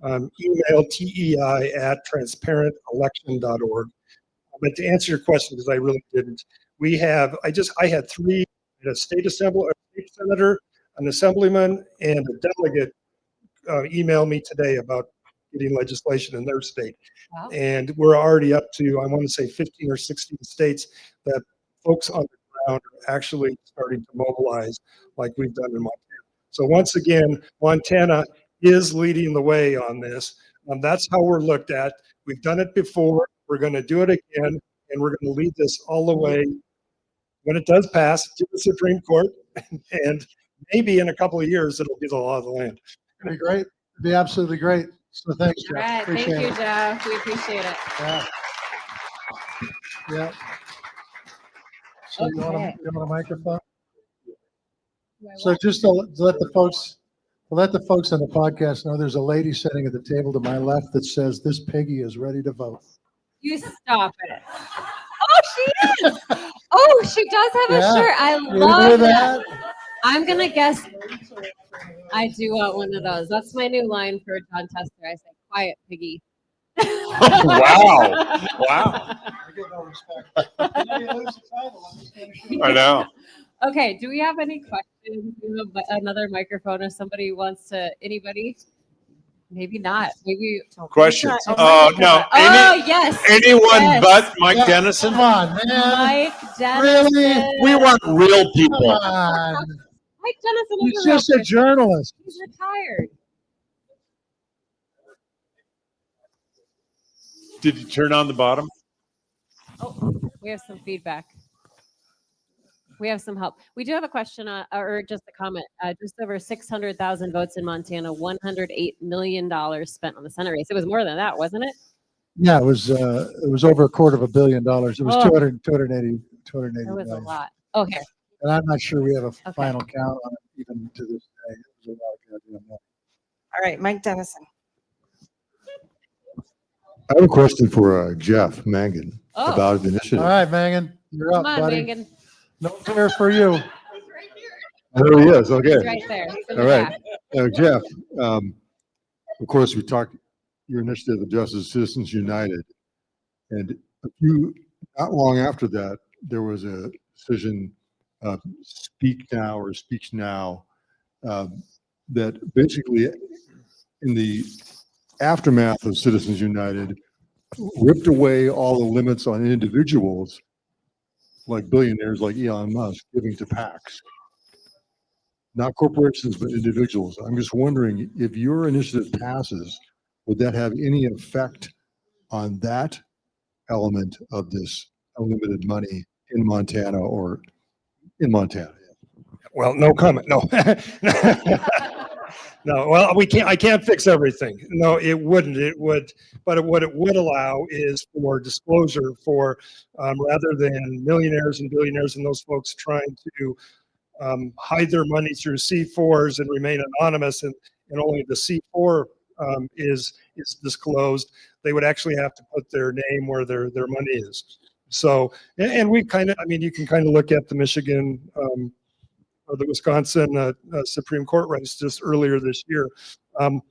Email TEI@transparentelection.org. But to answer your question, because I really didn't, I had three, a state senator, an assemblyman, and a delegate email me today about getting legislation in their state. Wow. And we're already up to, I want to say 15 or 16 states that folks on the ground are actually starting to mobilize like we've done in Montana. So once again, Montana is leading the way on this. That's how we're looked at. We've done it before. We're going to do it again, and we're going to lead this all the way when it does pass to the Supreme Court. And maybe in a couple of years, it'll be the law of the land. It'd be great. It'd be absolutely great. So thanks, Jeff. All right, thank Appreciate you, it. Jeff. We appreciate it. Yeah. Yeah. So you want a microphone? So just to let the folks on the podcast know, there's a lady sitting at the table to my left that says this piggy is ready to vote. You stop it. Oh, she is. Oh, she does have a Yeah. shirt. I You hear love that? that. I'm going to guess. I do want one of those. That's my new line for John Tester. I say, quiet piggy. Wow. Wow. I get no respect. I know. Okay, do we have any questions? Do you have another microphone if somebody wants to, anybody? Maybe not. Maybe. Questions? Oh, No. Oh, yes. Anyone Yes. but Mike Yeah. Dennison? Come on, man. Mike Dennison. Really? We want real Come people. on. Mike Dennison He's is a real just a person. journalist. He's retired. Did you turn on the bottom? Oh, we have some feedback. We have some help. We do have a question or just a comment. Just over 600,000 votes in Montana, $108 million spent on the Senate race. It was more than that, wasn't it? Yeah, it was over $250 million. It was Oh. 280 That was a million. lot. Okay. And I'm not sure we have a Okay. final count on it even to this day. It was a lot of goddamn money. All right, Mike Dennison. I have a question for Jeff Mangan Oh. about the initiative. All right, Mangan, you're up, Come on, buddy. Megan. No fair for you. There he is. Okay. He's right there. He's in All the right. back. Jeff, of course, we talked your initiative addresses Citizens United. And not long after that, there was a decision, Speak Now or Speech Now, that basically in the aftermath of Citizens United ripped away all the limits on individuals like billionaires like Elon Musk giving to PACs. Not corporations, but individuals. I'm just wondering if your initiative passes, would that have any effect on that element of this unlimited money in Montana or in Montana. Well, no comment. No. No, well, I can't fix everything. No, it wouldn't. It would, but what it would allow is for disclosure for, rather than millionaires and billionaires and those folks trying to hide their money through C4s and remain anonymous, and only the C4 is disclosed. They would actually have to put their name where their money is. So, and we kind of, I mean, you can kind of look at the Michigan or the Wisconsin Supreme Court race just earlier this year. You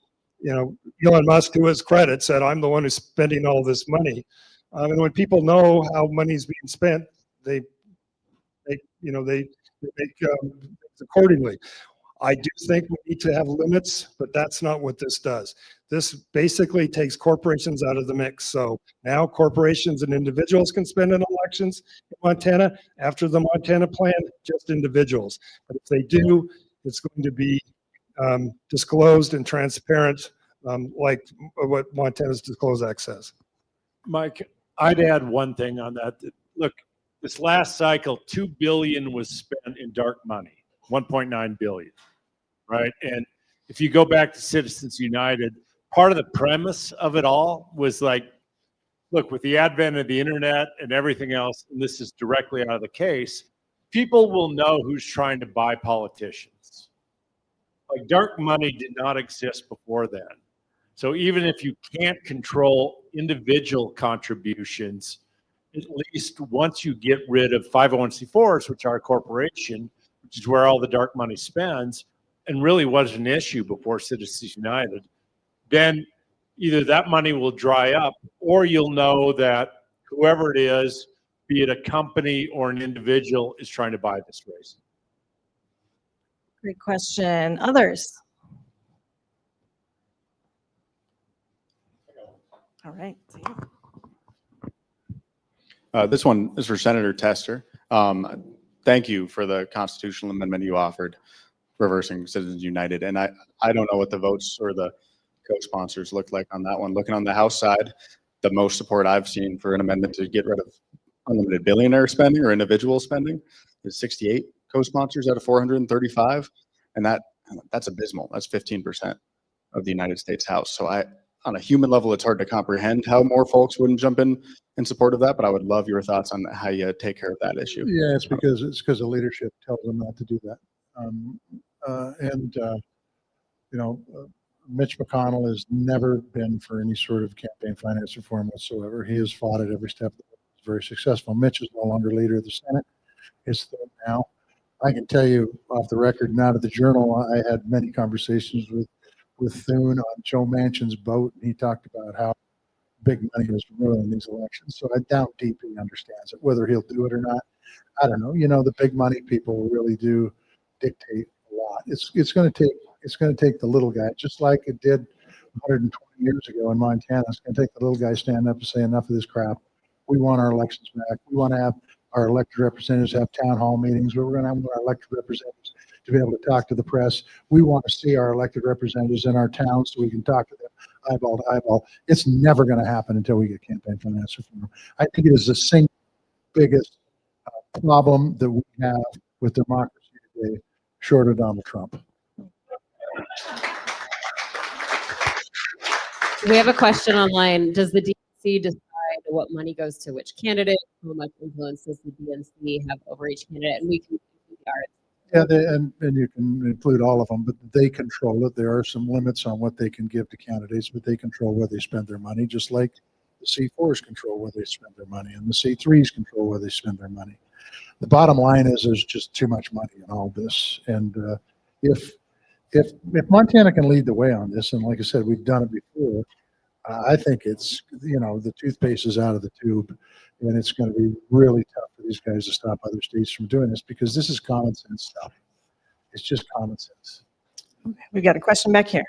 know, Elon Musk, to his credit, said, "I'm the one who's spending all this money." And when people know how money's being spent, they make accordingly. I do think we need to have limits, but that's not what this does. This basically takes corporations out of the mix. So now corporations and individuals can spend in elections in Montana. After the Montana plan, just individuals. But if they do, it's going to be disclosed and transparent, like what Montana's Disclosed Act says. Mike, I'd add one thing on that. Look, this last cycle, $2 billion was spent in dark money, 1.9 billion, right? And if you go back to Citizens United, part of the premise of it all was like, look, with the advent of the internet and everything else, and this is directly out of the case, people will know who's trying to buy politicians. Like, dark money did not exist before then. So even if you can't control individual contributions, at least once you get rid of 501c4s, which are a corporation, which is where all the dark money spends, and really was an issue before Citizens United, then either that money will dry up, or you'll know that whoever it is, be it a company or an individual, is trying to buy this race. Great question. Others? All right. This one is for Senator Tester. Thank you for the constitutional amendment you offered, reversing Citizens United. And I don't know what the votes or the co-sponsors looked like on that one. Looking on the House side, the most support I've seen for an amendment to get rid of unlimited billionaire spending or individual spending is 68 co-sponsors out of 435. And that's abysmal. That's 15% of the United States House. So on a human level, it's hard to comprehend how more folks wouldn't jump in support of that, but I would love your thoughts on how you take care of that issue. Yeah, it's because the leadership tells them not to do that. Mitch McConnell has never been for any sort of campaign finance reform whatsoever. He has fought it every step. It's very successful. Mitch is no longer leader of the Senate. It's now. I can tell you off the record and out of the Journal, I had many conversations with Thune on Joe Manchin's boat, and he talked about how big money was ruining these elections. So I doubt deep he understands it. Whether he'll do it or not, I don't know. You know, the big money people really do dictate a lot. It's going to take the little guy, just like it did 120 years ago in Montana. It's going to take the little guy stand up and say, enough of this crap. We want our elections back. We want to have our elected representatives have town hall meetings where we're going to have our elected representatives to be able to talk to the press. We want to see our elected representatives in our towns so we can talk to them eyeball to eyeball. It's never going to happen until we get campaign finance reform. I think it is the single biggest problem that we have with democracy today, short of Donald Trump. We have a question online. Does the DNC decide what money goes to which candidate? How much influence does the DNC have over each candidate? And we can Yeah, and you can include all of them, but they control it. There are some limits on what they can give to candidates, but they control where they spend their money, just like the C4s control where they spend their money, and the C3s control where they spend their money. The bottom line is there's just too much money in all this. And if Montana can lead the way on this, and like I said, we've done it before, I think it's, the toothpaste is out of the tube, and it's going to be really tough for these guys to stop other states from doing this, because this is common sense stuff. It's just common sense. We've got a question back here.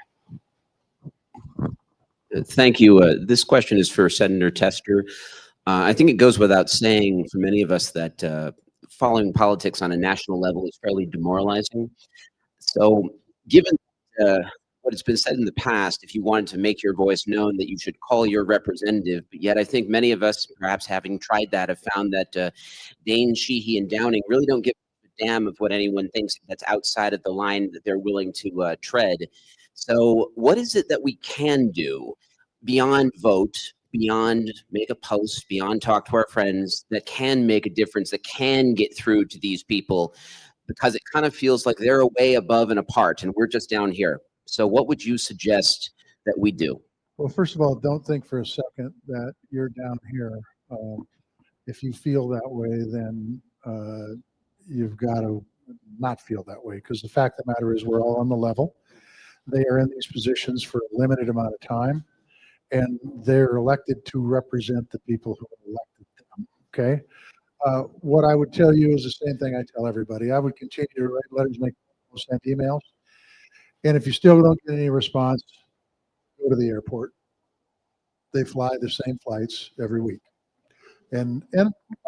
Thank you. This question is for Senator Tester. I think it goes without saying for many of us that following politics on a national level is fairly demoralizing. So given what has been said in the past, if you wanted to make your voice known, that you should call your representative. But yet I think many of us, perhaps having tried that, have found that Dane, Sheehy, and Downing really don't give a damn of what anyone thinks that's outside of the line that they're willing to tread. So what is it that we can do beyond vote, beyond make a post, beyond talk to our friends, that can make a difference, that can get through to these people? Because it kind of feels like they're way above and apart and we're just down here. So what would you suggest that we do? Well, first of all, don't think for a second that you're down here. If you feel that way, then you've got to not feel that way, because the fact of the matter is we're all on the level. They are in these positions for a limited amount of time, and they're elected to represent the people who elected them, okay? What I would tell you is the same thing I tell everybody. I would continue to write letters, make send emails. And if you still don't get any response, go to the airport. They fly the same flights every week. And by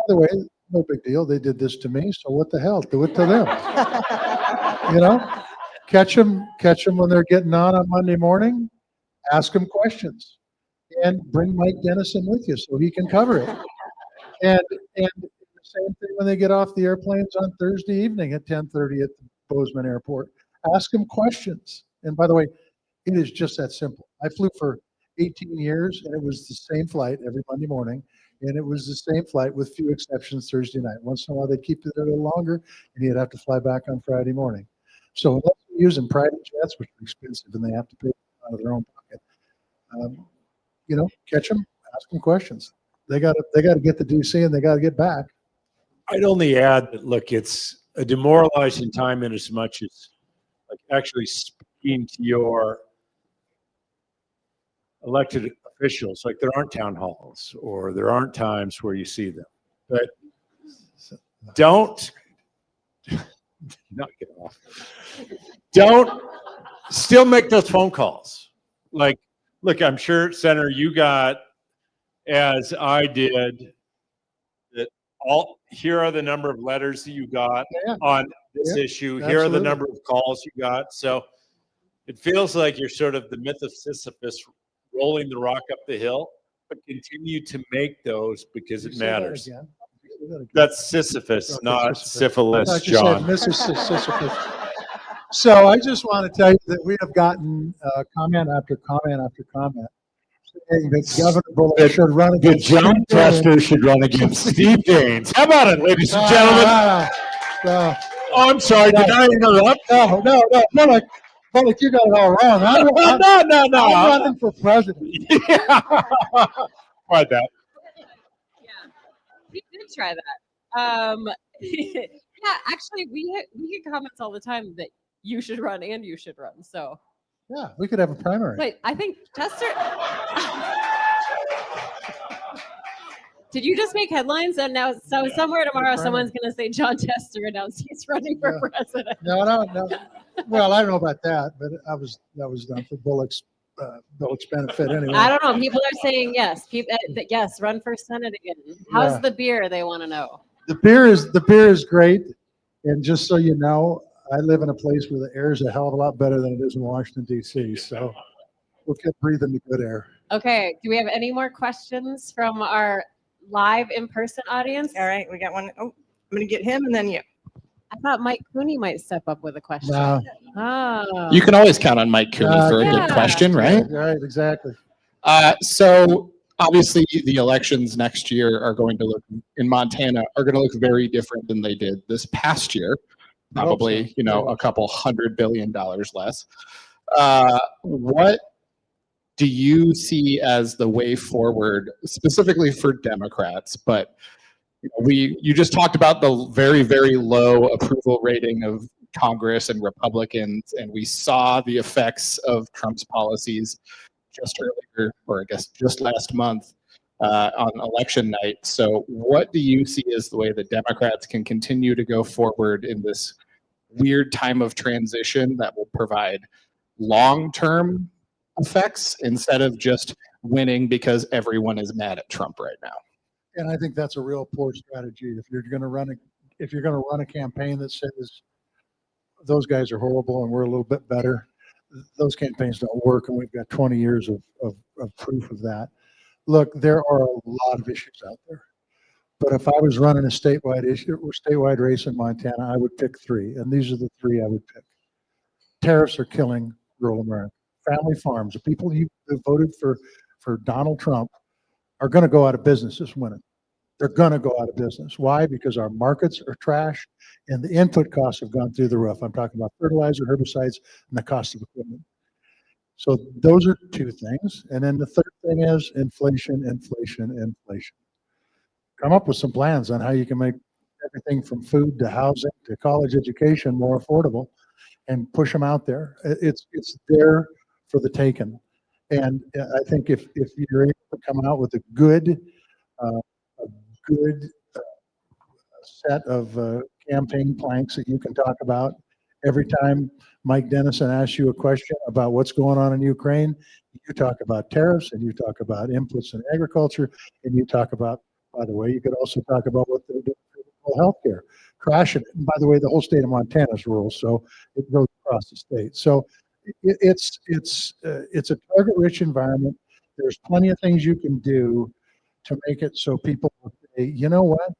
the way, no big deal. They did this to me, so what the hell? Do it to them. You know, catch them when they're getting on Monday morning. Ask them questions, and bring Mike Dennison with you so he can cover it. And the same thing when they get off the airplanes on Thursday evening at 10:30 at the Bozeman Airport. Ask them questions. And by the way, it is just that simple. I flew for 18 years, and it was the same flight every Monday morning. And it was the same flight with few exceptions Thursday night. Once in a while, they'd keep it a little longer, and you'd have to fly back on Friday morning. So unless you're using private jets, which are expensive, and they have to pay out of their own pocket, you know, catch them, ask them questions. They got to get the DC, and they got to get back. I'd only add that, look, it's a demoralizing time in as much as like actually speaking to your elected officials. Like there aren't town halls or there aren't times where you see them, but don't not get off. Don't still make those phone calls. Like, look, I'm sure, Senator, you got, as I did, that all here are the number of letters that you got on this issue. Here are the number of calls you got. So it feels like you're sort of the myth of Sisyphus rolling the rock up the hill, but continue to make those because it matters. That's Sisyphus, not syphilis, John. Mrs. Sisyphus. So I just want to tell you that we have gotten comment after comment after comment saying that Governor Bullock should run against John Tester should run against Steve Daines. How about it, ladies and gentlemen? Oh, I'm sorry. Did I interrupt? No. Bullock, you got it all wrong. No. I'm running for president. Yeah. Tried that. Yeah, we did try that. Yeah, actually, we get comments all the time that you should run and you should run. So Yeah, we could have a primary. wait, I think Tester. Did you just make headlines? And now, so somewhere tomorrow, someone's going to say John Tester announced he's running for president. No. Well, I don't know about that, but that was done for Bullock's benefit anyway. I don't know. People are saying yes. Yes, run for Senate again. How's the beer? They want to know. The beer is great, and just so you know, I live in a place where the air is a hell of a lot better than it is in Washington D.C. So we'll keep breathing the good air. Okay. Do we have any more questions from our live in-person audience? All right, we got one. Oh, I'm going to get him and then you. I thought Mike Cooney might step up with a question. No. Oh. You can always count on Mike Cooney for a Yeah. good question, right? Right, exactly. So obviously the elections next year are going to look in Montana are going to look very different than they did this past year. Probably, a couple $100 billion less. What do you see as the way forward, specifically for Democrats? But you just talked about the very, very low approval rating of Congress and Republicans, and we saw the effects of Trump's policies just earlier, or I guess just last month on election night. So what do you see as the way that Democrats can continue to go forward in this weird time of transition that will provide long-term effects instead of just winning because everyone is mad at Trump right now? And I think that's a real poor strategy. If you're going to run a campaign that says those guys are horrible and we're a little bit better, those campaigns don't work, and we've got 20 years of proof of that. Look, there are a lot of issues out there. But if I was running a statewide race in Montana, I would pick three, and these are the three I would pick. Tariffs are killing rural America. Family farms, the people who voted for Donald Trump are going to go out of business this winter. They're going to go out of business. Why? Because our markets are trash and the input costs have gone through the roof. I'm talking about fertilizer, herbicides, and the cost of equipment. So those are two things. And then the third thing is inflation, inflation, inflation. Come up with some plans on how you can make everything from food to housing to college education more affordable and push them out there. It's there for the taking. And I think if you're able to come out with a good set of campaign planks that you can talk about every time Mike Dennison asks you a question about what's going on in Ukraine, you talk about tariffs and you talk about inputs in agriculture and you talk about, by the way, you could also talk about what they're doing for healthcare, crashing it. And by the way, the whole state of Montana is rural, so it goes across the state. So it's a target-rich environment. There's plenty of things you can do to make it so people will say, you know what,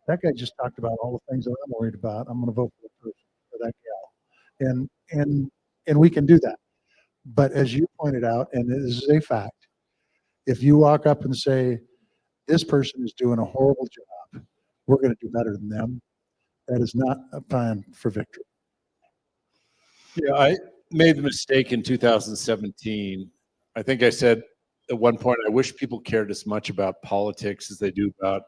that guy just talked about all the things that I'm worried about. I'm going to vote for that gal, and we can do that. But as you pointed out, and this is a fact, if you walk up and say, this person is doing a horrible job, we're going to do better than them, that is not a plan for victory. Yeah, I made the mistake in 2017. I think I said at one point, I wish people cared as much about politics as they do about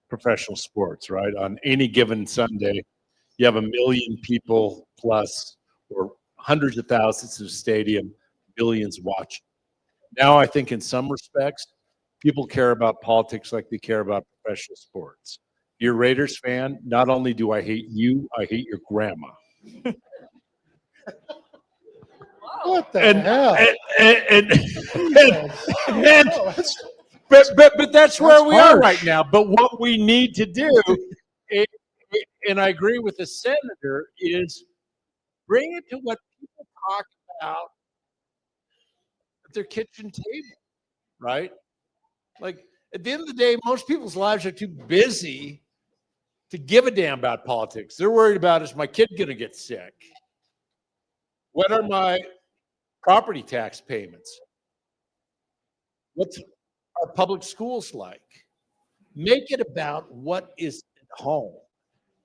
professional sports, right? On any given Sunday, you have 1 million people plus, or hundreds of thousands of stadium, billions watching. Now, I think in some respects, people care about politics like they care about professional sports. If you're a Raiders fan, not only do I hate you, I hate your grandma. What the hell? But that's where we are harsh. right now. But what we need to do, and I agree with the senator, is bring it to what people talk about at their kitchen table, right? Like at the end of the day, most people's lives are too busy to give a damn about politics. They're worried about, is my kid going to get sick? What are my property tax payments? What's our public schools like? Make it about what is at home.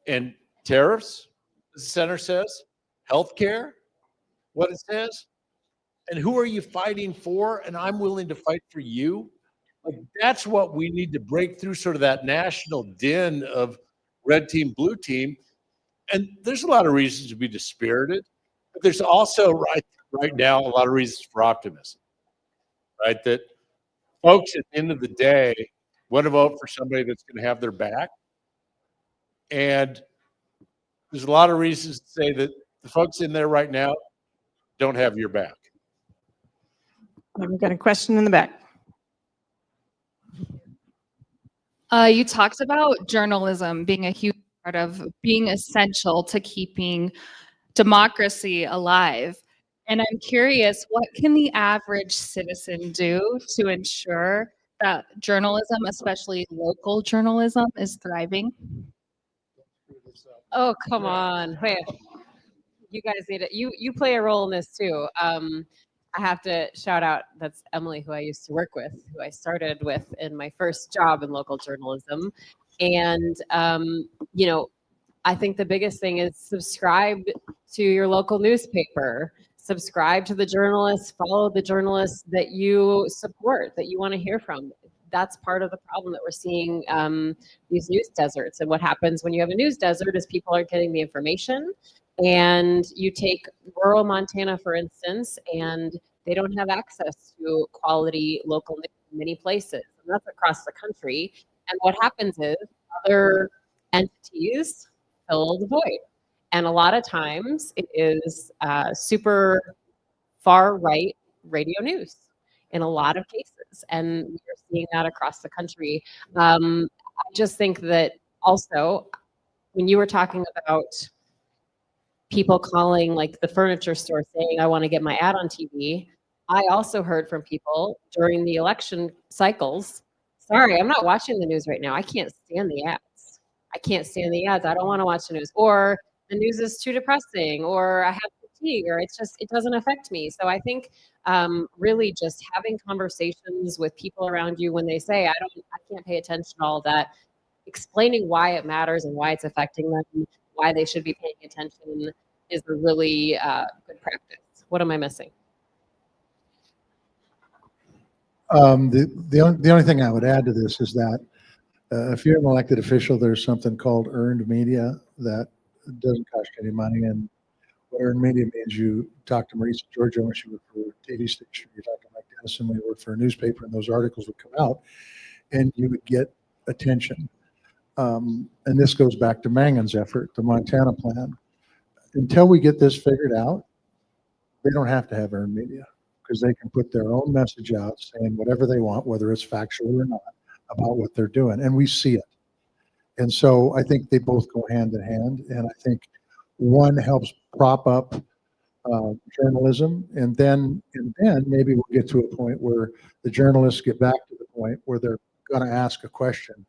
And tariffs, as the senator says, healthcare, what it says, and who are you fighting for? And I'm willing to fight for you. Like that's what we need to break through, sort of that national din of red team, blue team. And there's a lot of reasons to be dispirited, but there's also right now a lot of reasons for optimism, right? That folks at the end of the day want to vote for somebody that's going to have their back. And there's a lot of reasons to say that the folks in there right now don't have your back. I've got a question in the back. You talked about journalism being a huge part of being essential to keeping democracy alive. And I'm curious, what can the average citizen do to ensure that journalism, especially local journalism, is thriving? Oh, come on. Wait. You guys need it. You play a role in this too. I have to shout out, that's Emily, who I used to work with, who I started with in my first job in local journalism. And, I think the biggest thing is subscribe to your local newspaper, subscribe to the journalists, follow the journalists that you support, that you want to hear from. That's part of the problem that we're seeing, these news deserts. And what happens when you have a news desert is people aren't getting the information. And you take rural Montana, for instance, and they don't have access to quality local news in many places. And that's across the country. And what happens is other entities fill the void. And a lot of times it is super far right radio news in a lot of cases. And we're seeing that across the country. I just think that also when you were talking about people calling like the furniture store saying, I want to get my ad on TV. I also heard from people during the election cycles, sorry, I'm not watching the news right now. I can't stand the ads. I can't stand the ads. I don't want to watch the news. Or the news is too depressing, or I have fatigue, or it doesn't affect me. So I think really just having conversations with people around you when they say, I can't pay attention to all that, explaining why it matters and why it's affecting them, why they should be paying attention is a really good practice. What am I missing? The only thing I would add to this is that if you're an elected official, there's something called earned media that doesn't cost you any money. And what earned media means, you talk to Marisa Georgia when she worked for a TV station, you talk to Mike Dennison when he worked for a newspaper, and those articles would come out and you would get attention. And this goes back to Mangan's effort, the Montana plan. Until we get this figured out, they don't have to have earned media, because they can put their own message out saying whatever they want, whether it's factual or not, about what they're doing. And we see it. And so I think they both go hand in hand. And I think one helps prop up journalism. And then maybe we'll get to a point where the journalists get back to the point where they're going to ask a question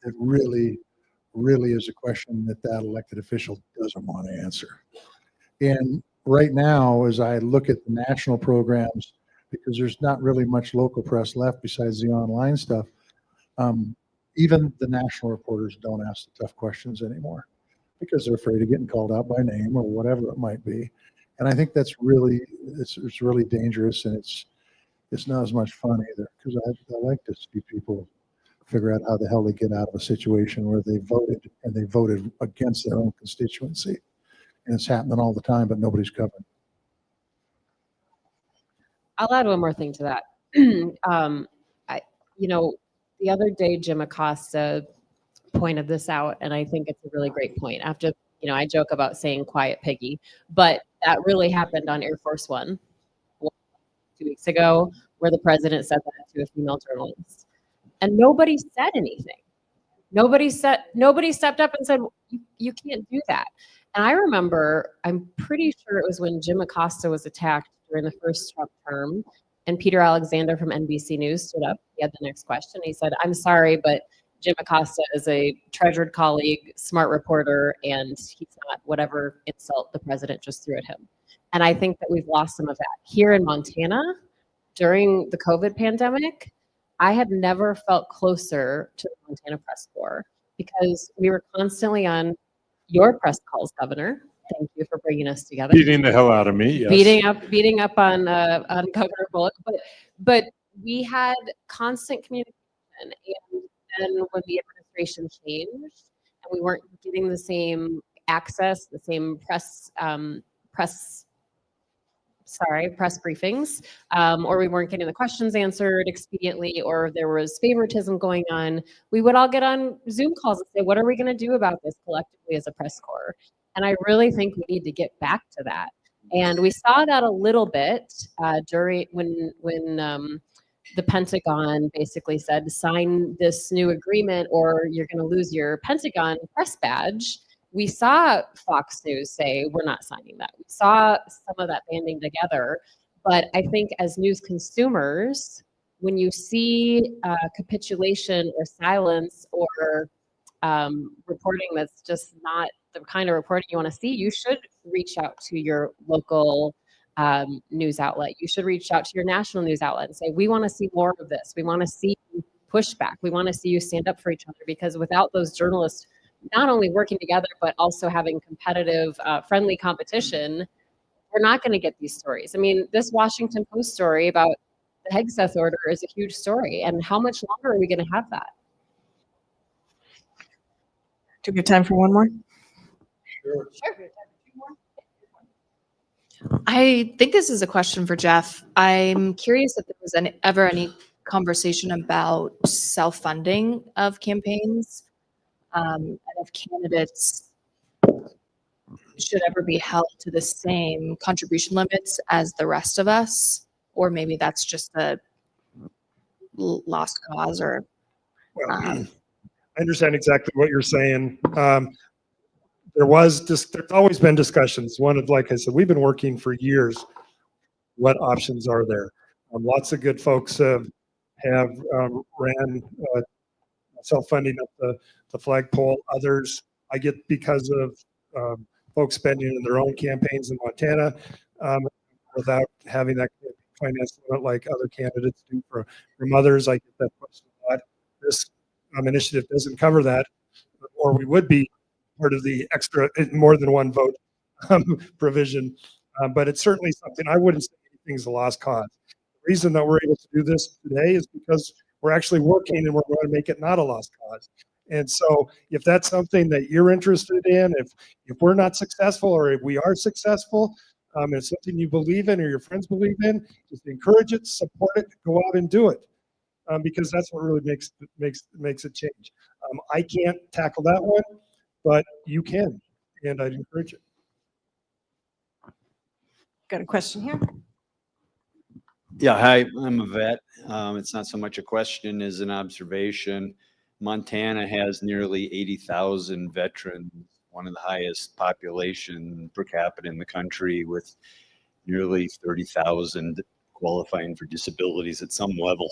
that really is a question that elected official doesn't want to answer. And right now, as I look at the national programs, because there's not really much local press left besides the online stuff, even the national reporters don't ask the tough questions anymore because they're afraid of getting called out by name or whatever it might be. And I think that's really, it's really dangerous, and it's not as much fun either, because I like to see people figure out how the hell they get out of a situation where they voted against their own constituency. And it's happening all the time, but nobody's covering. I'll add one more thing to that. The other day, Jim Acosta pointed this out, and I think it's a really great point. After, I joke about saying quiet piggy, but that really happened on Air Force One 2 weeks ago, where the president said that to a female journalist. And nobody said anything. Nobody stepped up and said, you can't do that. And I remember, I'm pretty sure it was when Jim Acosta was attacked during the first Trump term, and Peter Alexander from NBC News stood up. He had the next question. He said, I'm sorry, but Jim Acosta is a treasured colleague, smart reporter, and he's not whatever insult the president just threw at him. And I think that we've lost some of that. Here in Montana, during the COVID pandemic, I had never felt closer to the Montana Press Corps, because we were constantly on your press calls, Governor. Thank you for bringing us together. Beating the hell out of me. Yes. Beating up on Governor Bullock, but we had constant communication. And then when the administration changed and we weren't getting the same access, the same press briefings, or we weren't getting the questions answered expediently, or there was favoritism going on, we would all get on Zoom calls and say, what are we going to do about this collectively as a press corps? And I really think we need to get back to that. And we saw that a little bit during when the Pentagon basically said, sign this new agreement or you're going to lose your Pentagon press badge. We saw Fox News say, we're not signing that. We saw some of that banding together. But I think as news consumers, when you see capitulation or silence or reporting that's just not the kind of reporting you want to see, you should reach out to your local news outlet. You should reach out to your national news outlet and say, we want to see more of this. We want to see pushback. We want to see you stand up for each other, because without those journalists not only working together, but also having competitive, friendly competition, we're not going to get these stories. I mean, this Washington Post story about the Hegseth order is a huge story. And how much longer are we going to have that? Do we have time for one more? Sure. I think this is a question for Jeff. I'm curious if there was ever any conversation about self-funding of campaigns, and if candidates should ever be held to the same contribution limits as the rest of us, or maybe that's just a lost cause, or. Well, I understand exactly what you're saying. there's always been discussions. One of, like I said, we've been working for years. What options are there? Lots of good folks have ran self-funding up the flagpole. Others, I get because of folks spending in their own campaigns in Montana without having that finance limit like other candidates do from others. I get that question a lot. This initiative doesn't cover that, or we would be part of the extra more than one vote provision. But it's certainly something I wouldn't say anything's a lost cause. The reason that we're able to do this today is because we're actually working and we're going to make it not a lost cause. And so if that's something that you're interested in, if we're not successful or if we are successful, it's something you believe in or your friends believe in, just encourage it, support it, go out and do it. Because that's what really makes it change. I can't tackle that one, but you can, and I'd encourage it. Got a question here? Yeah, hi, I'm a vet. It's not so much a question as an observation. Montana has nearly 80,000 veterans, one of the highest population per capita in the country, with nearly 30,000 qualifying for disabilities at some level.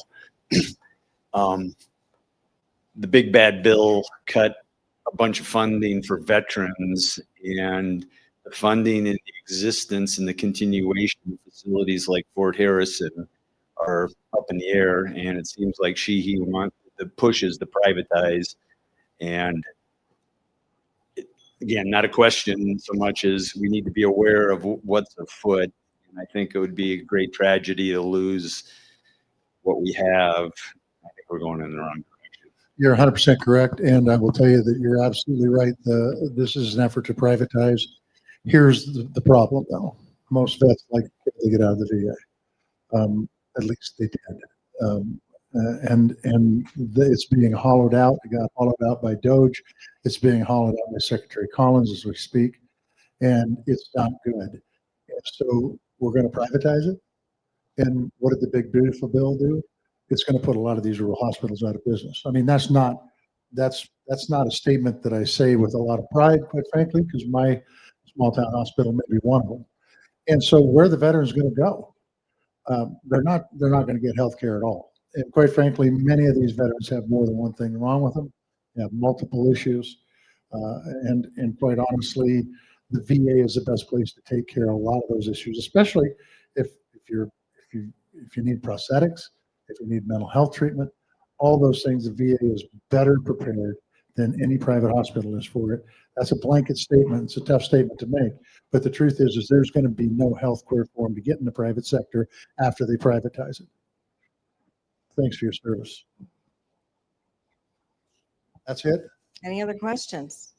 The big bad bill cut a bunch of funding for veterans, and the funding and the existence and the continuation of facilities like Fort Harrison are up in the air, and it seems like he wants the pushes to privatize. And again, not a question so much as we need to be aware of what's afoot. And I think it would be a great tragedy to lose what we have. I think we're going in the wrong direction. You're 100% correct, and I will tell you that you're absolutely right. This is an effort to privatize. Here's the problem, though. Most vets like to get out of the VA. At least they did. And it's being hollowed out. It got hollowed out by Doge. It's being hollowed out by Secretary Collins as we speak, and it's not good. And so we're going to privatize it. And what did the big beautiful bill do? It's going to put a lot of these rural hospitals out of business. I mean, that's not a statement that I say with a lot of pride, quite frankly, because my small town hospital may be one of them. And so where are the veterans going to go? They're not going to get health care at all. And quite frankly, many of these veterans have more than one thing wrong with them. They have multiple issues. And quite honestly, the VA is the best place to take care of a lot of those issues, especially if you need prosthetics, if you need mental health treatment, all those things. The VA is better prepared than any private hospital is for it. That's a blanket statement. It's a tough statement to make. But the truth is there's going to be no health care for them to get in the private sector after they privatize it. Thanks for your service. That's it. Any other questions?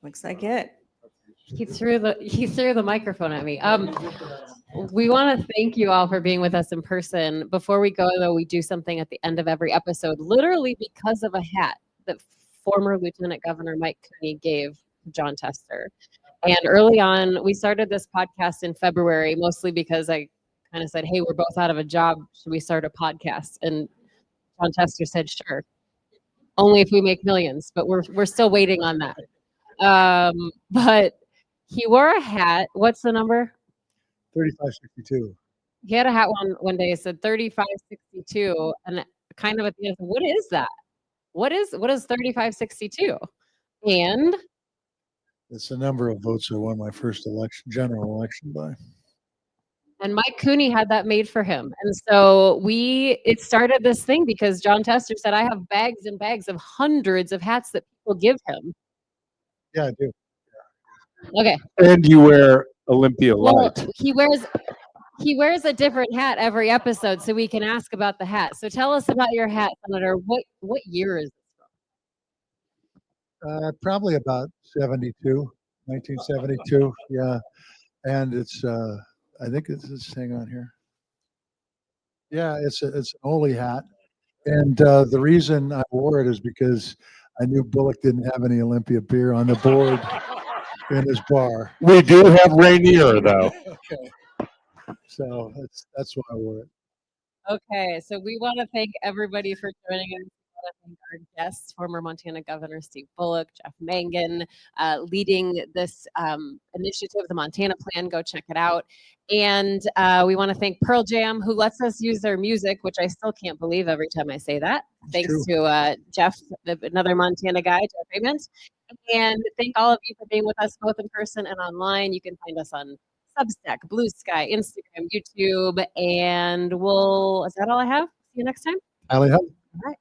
Looks like it. He threw the microphone at me. We want to thank you all for being with us in person. Before we go, though, we do something at the end of every episode, literally because of a hat that former Lieutenant Governor Mike Cooney gave Jon Tester. And early on, we started this podcast in February, mostly because I kind of said, hey, we're both out of a job. Should we start a podcast? And Jon Tester said, sure. Only if we make millions, but we're still waiting on that. But he wore a hat. What's the number? 3562. He had a hat one day. It said 3562, and kind of at the end, what is that? What is 3562? And it's the number of votes I won my first general election by. And Mike Cooney had that made for him. And so it started this thing because Jon Tester said, I have bags and bags of hundreds of hats that people give him. Yeah, I do. Okay. And you wear Olympia Well, Light. he wears a different hat every episode so we can ask about the hat. So tell us about your hat, Senator. What year is it from? Probably about 1972. Yeah. And it's, I think it's hang on here. Yeah, it's an Ole hat. And the reason I wore it is because I knew Bullock didn't have any Olympia beer on the board in his bar. We do have Rainier, though. Okay. So that's why I wore it. Okay, so we want to thank everybody for joining us want to thank our guests, former Montana Governor Steve Bullock, Jeff Mangan, leading this initiative, the Montana Plan. Go check it out. And we want to thank Pearl Jam, who lets us use their music, which I still can't believe every time I say that. Thanks to Jeff, another Montana guy, Jeff Raymond. And thank all of you for being with us both in person and online. You can find us on Substack, Blue Sky, Instagram, YouTube, and is that all I have? See you next time. Allie, All right.